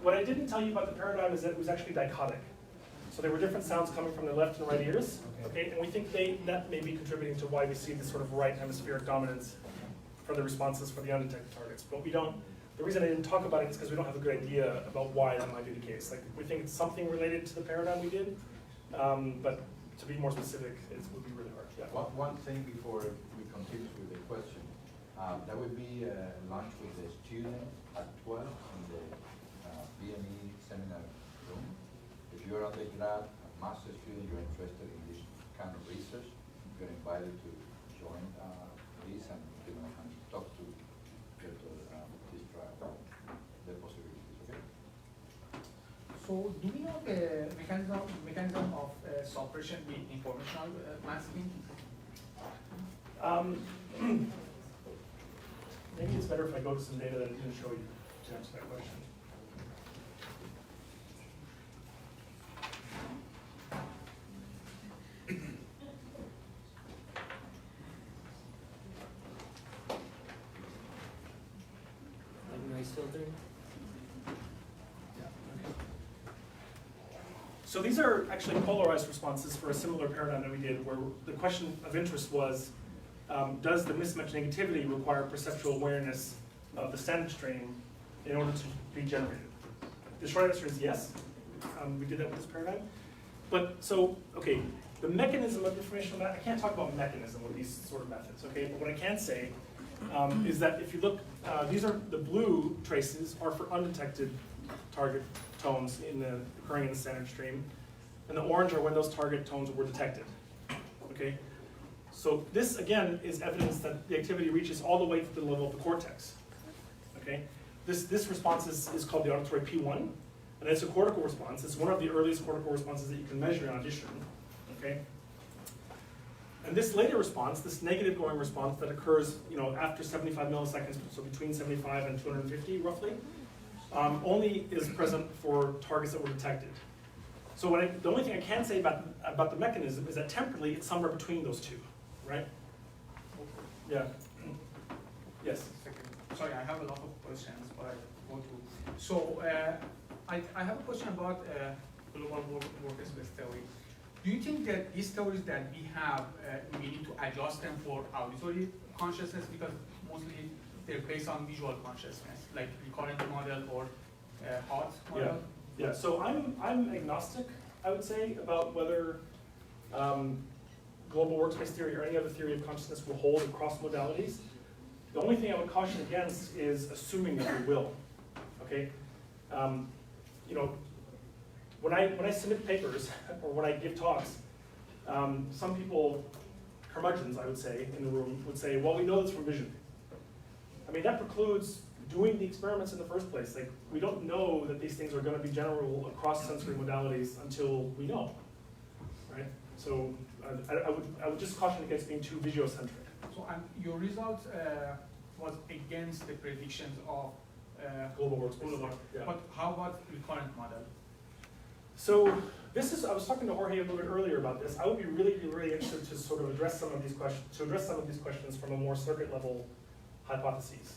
What I didn't tell you about the paradigm is that it was actually dichotic. So there were different sounds coming from the left and right ears, okay? And we think that may be contributing to why we see this sort of right hemispheric dominance for the responses for the undetected targets. But we don't, the reason I didn't talk about it is because we don't have a good idea about why that might be the case. Like, we think it's something related to the paradigm we did, but to be more specific, it would be really hard. Yeah. One thing before we continue with the question, that would be lunch with the student at 12 in the BME seminar room. If you're an undergrad, a master's student, you're interested in this kind of research, you're invited to join this and, and talk to Dykstra the possibilities, okay? So do we know the mechanism of suppression with informational masking? Maybe it's better if I go to some data that I didn't show you to answer that question. Noise filtering? So these are actually polarized responses for a similar paradigm that we did, where the question of interest was, does the mismatch negativity require perceptual awareness of the standard stream in order to be generated? The short answer is yes. We did that with this paradigm. But so, okay, the mechanism of informational I can't talk about mechanism with these sort of methods, okay? But what I can say is that if you look, these are the blue traces are for undetected target tones occurring in the standard stream, and the orange are when those target tones were detected. Okay, so this again is evidence that the activity reaches all the way to the level of the cortex. Okay, this response is called the auditory P1, and it's a cortical response. It's one of the earliest cortical responses that you can measure in Audition. Okay. And this later response, this negative going response that occurs, after 75 milliseconds, so between 75 and 250 roughly, only is present for targets that were detected. So the only thing I can say about the mechanism is that temporally it's somewhere between those two, right? Yeah. Yes. Sorry, I have a lot of questions, but I want to. So I have a question about global workspace theory. Do you think that these theories that we have, we need to adjust them for auditory consciousness, because mostly they're based on visual consciousness, like recurrent model or heart model? Yeah. So I'm agnostic, I would say, about whether global workspace theory or any other theory of consciousness will hold across modalities. The only thing I would caution against is assuming that it will. Okay. You know, when I submit papers or when I give talks, some people, curmudgeons I would say, in the room would say, well, we know this from vision. I mean, that precludes doing the experiments in the first place. Like, we don't know that these things are going to be general across sensory modalities until we know, right? So I would just caution against being too visuocentric. So your result was against the predictions of Global workspace. Yeah. But how about recurrent model? So this is, I was talking to Jorge a little bit earlier about this. I would be really interested to sort of address some of these questions, from a more circuit level hypotheses.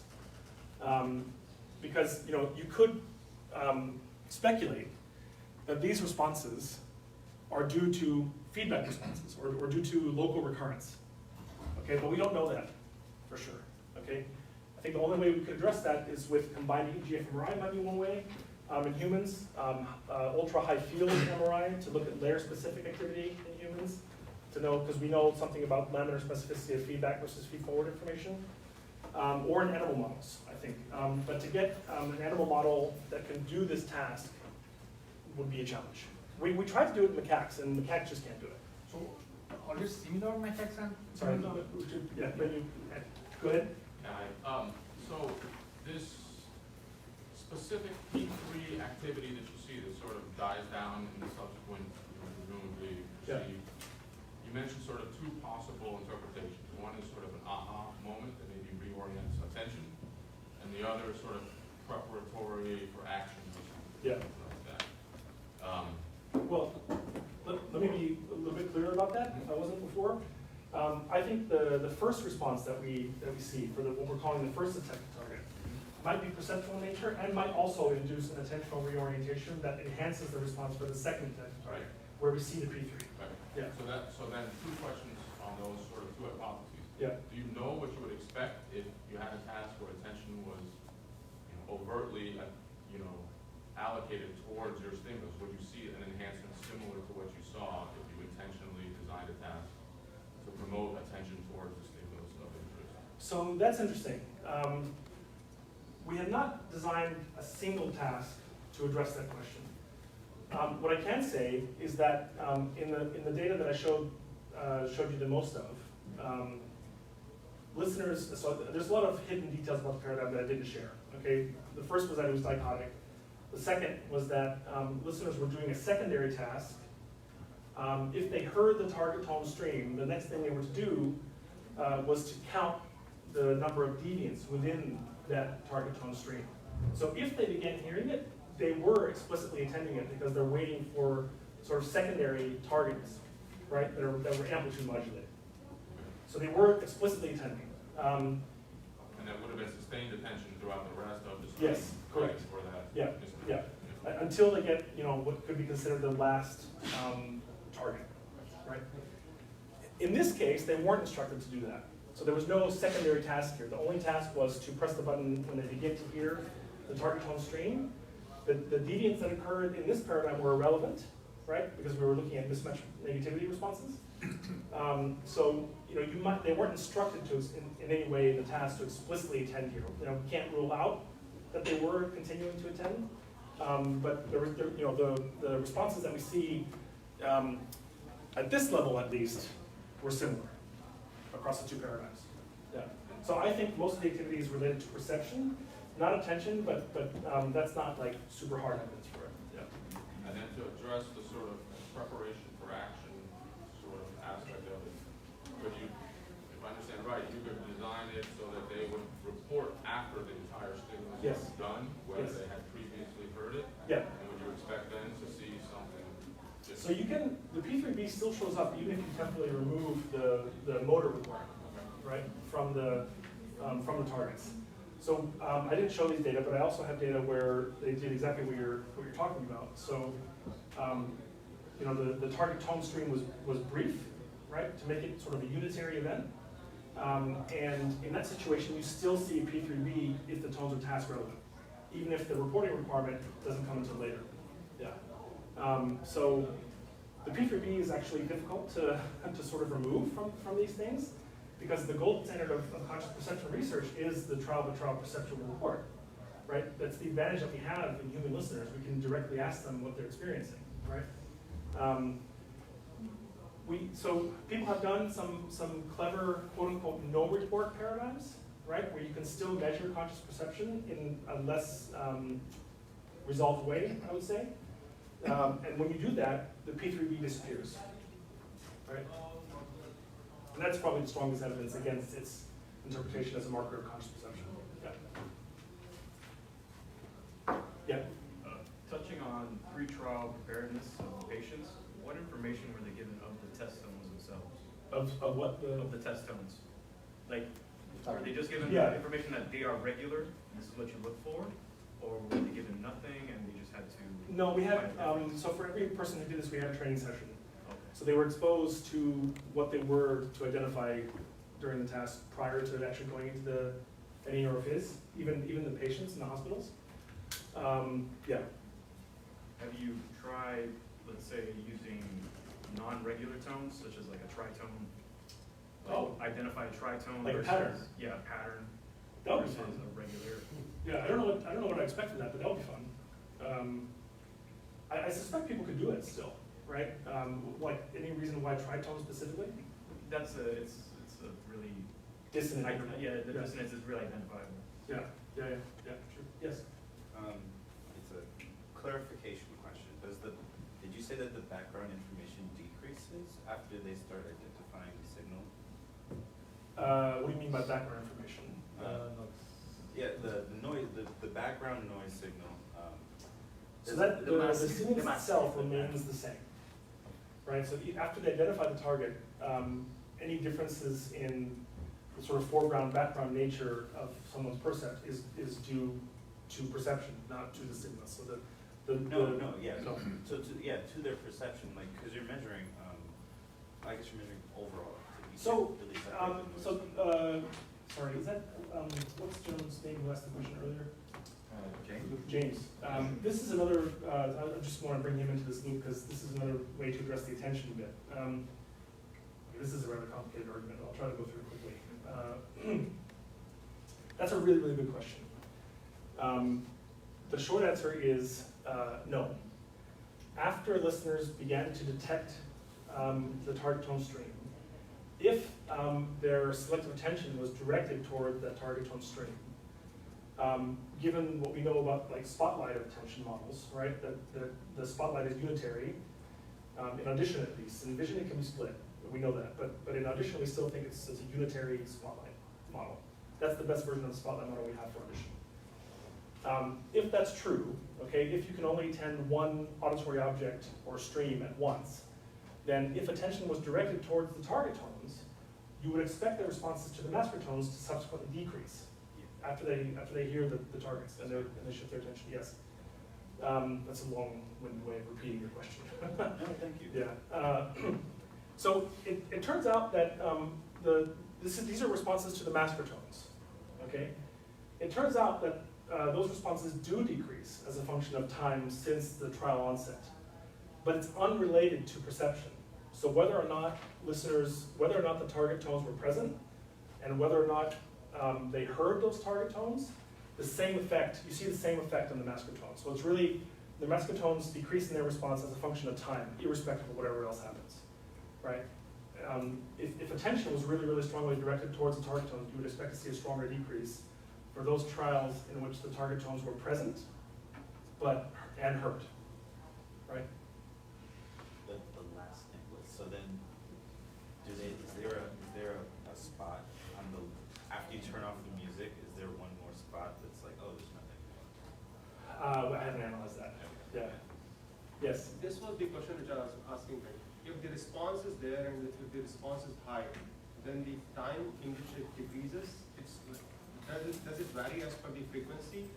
Because, you know, you could speculate that these responses are due to feedback responses or due to local recurrence. Okay, but we don't know that for sure. Okay, I think the only way we could address that is with combined EEG fMRI might be one way. In humans, ultra high field MRI to look at layer specific activity in humans to know, because we know something about laminar specificity of feedback versus feed-forward information, or in animal models, I think. But to get an animal model that can do this task would be a challenge. We tried to do it in macaques, and macaques just can't do it. So are there similar macaques and? Sorry, yeah, go ahead. So this specific P3 activity that you see that sort of dies down in the subsequent, presumably, you mentioned sort of two possible interpretations. One is sort of an aha moment that maybe reorients attention, and the other is sort of preparatory for action or something like that. Well, let me be a little bit clearer about that, if I wasn't before. I think the first response that we see for what we're calling the first detected target might be perceptual in nature and might also induce an attentional reorientation that enhances the response for the second detected target, where we see the P3. Right. Yeah. So then two questions on those sort of two hypotheses. Yeah. Do you know what you would expect if you had a task where attention was, overtly, allocated towards your stimulus? Would you see an enhancement similar to what you saw if you intentionally designed a task to promote attention towards the stimulus of interest? So that's interesting. We have not designed a single task to address that question. What I can say is that in the data that I showed you the most of, listeners, so there's a lot of hidden details about the paradigm that I didn't share. Okay, the first was that it was dichotic. The second was that listeners were doing a secondary task. If they heard the target tone stream, the next thing they were to do was to count the number of deviants within that target tone stream. So if they began hearing it, they were explicitly attending it because they're waiting for sort of secondary targets, right, that were amplitude modulated. So they were explicitly attending. And that would have been sustained attention throughout the rest of the stream. Yes, correct. For that. Yeah. Until they get, what could be considered the last target, right? In this case, they weren't instructed to do that. So there was no secondary task here. The only task was to press the button when they begin to hear the target tone stream. The deviants that occurred in this paradigm were irrelevant, right? Because we were looking at mismatch negativity responses. So they weren't instructed to in any way in the task to explicitly attend here. We can't rule out that they were continuing to attend, but the responses that we see at this level at least were similar across the two paradigms. Yeah. So I think most of the activity is related to perception, not attention, but that's not like super hard evidence for it. Yeah. And then to address the sort of preparation for action sort of aspect of it, could you, if I understand right, you could design it so that they would report after the entire stimulus was done, whether they had previously heard it? Yeah. And would you expect then to see something? So the P3B still shows up even if you temporarily remove the motor requirement, right, from the targets. So I didn't show these data, but I also have data where they did exactly what you're talking about. So you know, the target tone stream was brief, right, to make it sort of a unitary event. And in that situation, you still see a P3B if the tones are task relevant, even if the reporting requirement doesn't come until later. Yeah. So the P3B is actually difficult to sort of remove from these things, because the gold standard of conscious perception research is the trial-by-trial perceptual report, right? That's the advantage that we have in human listeners. We can directly ask them what they're experiencing, right? So people have done some clever quote-unquote no report paradigms, right? Where you can still measure conscious perception in a less resolved way, I would say. And when you do that, the P3B disappears, right? And that's probably the strongest evidence against its interpretation as a marker of conscious perception. Yeah. Yeah. Touching on pre-trial preparedness of patients, what information were they given of the test tones themselves? Of what? Of the test tones. Like, were they just given Yeah. information that they are regular, and this is what you look for? Or were they given nothing and they just had to? No, we had, find a so for every person who did this, we had a training session. Okay. So they were exposed to what they were to identify during the task prior to actually going into the NE or FIS, even the patients in the hospitals. Yeah. Have you tried, let's say, using non-regular tones, such as like a tritone? Like identify a tritone Like a versus, pattern? Yeah, pattern That would be versus fun. a regular. Yeah, I don't know what I expect from that, but that would be fun. I suspect people could do it still, right? Like any reason why tritone specifically? That's it's a really Dissonant. yeah, the dissonance is really identifiable. Yeah, sure. Yes. It's a clarification question. Did you say that the background information decreases after they start identifying the signal? What do you mean by background information? Yeah, the noise, the background noise signal. So that the signal itself remains the same, right? So after they identify the target, any differences in the sort of foreground, background nature of someone's percept is due to perception, not to the signal. So to their perception, like, because you're measuring, I guess you're measuring overall. So sorry, is that what's Jones' name who asked the question earlier? James. This is another, I just want to bring him into this loop because this is another way to address the attention bit. This is a rather complicated argument. I'll try to go through it quickly. That's a really, really good question. The short answer is no. After listeners began to detect the target tone stream, if their selective attention was directed toward that target tone stream, given what we know about like spotlight attention models, right, that the spotlight is unitary, in audition at least. In vision it can be split, we know that, but in audition we still think it's a unitary spotlight model. That's the best version of the spotlight model we have for audition. If that's true, okay, if you can only attend one auditory object or stream at once, then if attention was directed towards the target tones, you would expect the responses to the master tones to subsequently decrease after they hear the targets and they shift their attention. Yes. That's a long-winded way of repeating your question. No, thank you. Yeah. So it turns out that these are responses to the master tones. Okay. It turns out that those responses do decrease as a function of time since the trial onset, but it's unrelated to perception. So whether or not the target tones were present, and whether or not they heard those target tones, you see the same effect on the master tones. So it's really, the master tones decrease in their response as a function of time, irrespective of whatever else happens, right? If attention was really, really strongly directed towards the target tones, you would expect to see a stronger decrease for those trials in which the target tones were present, and heard, right? The last thing was, so then, is there a spot on after you turn off the music, is there one more spot that's like, oh, there's nothing? I haven't analyzed that. Yeah. Yes. This was the question which I was asking. If the response is there and if the response is high, then the time in which it decreases, does it vary as per the frequency?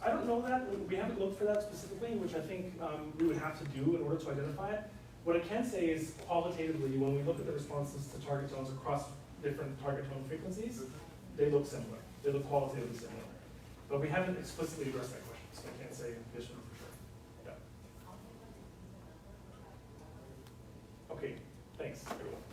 I don't know that, we haven't looked for that specifically, which I think we would have to do in order to identify it. What I can say is qualitatively, when we look at the responses to target tones across different target tone frequencies, they look similar. They look qualitatively similar. But we haven't explicitly addressed that question, so I can't say yes or no for sure. Yeah. Okay, thanks everyone.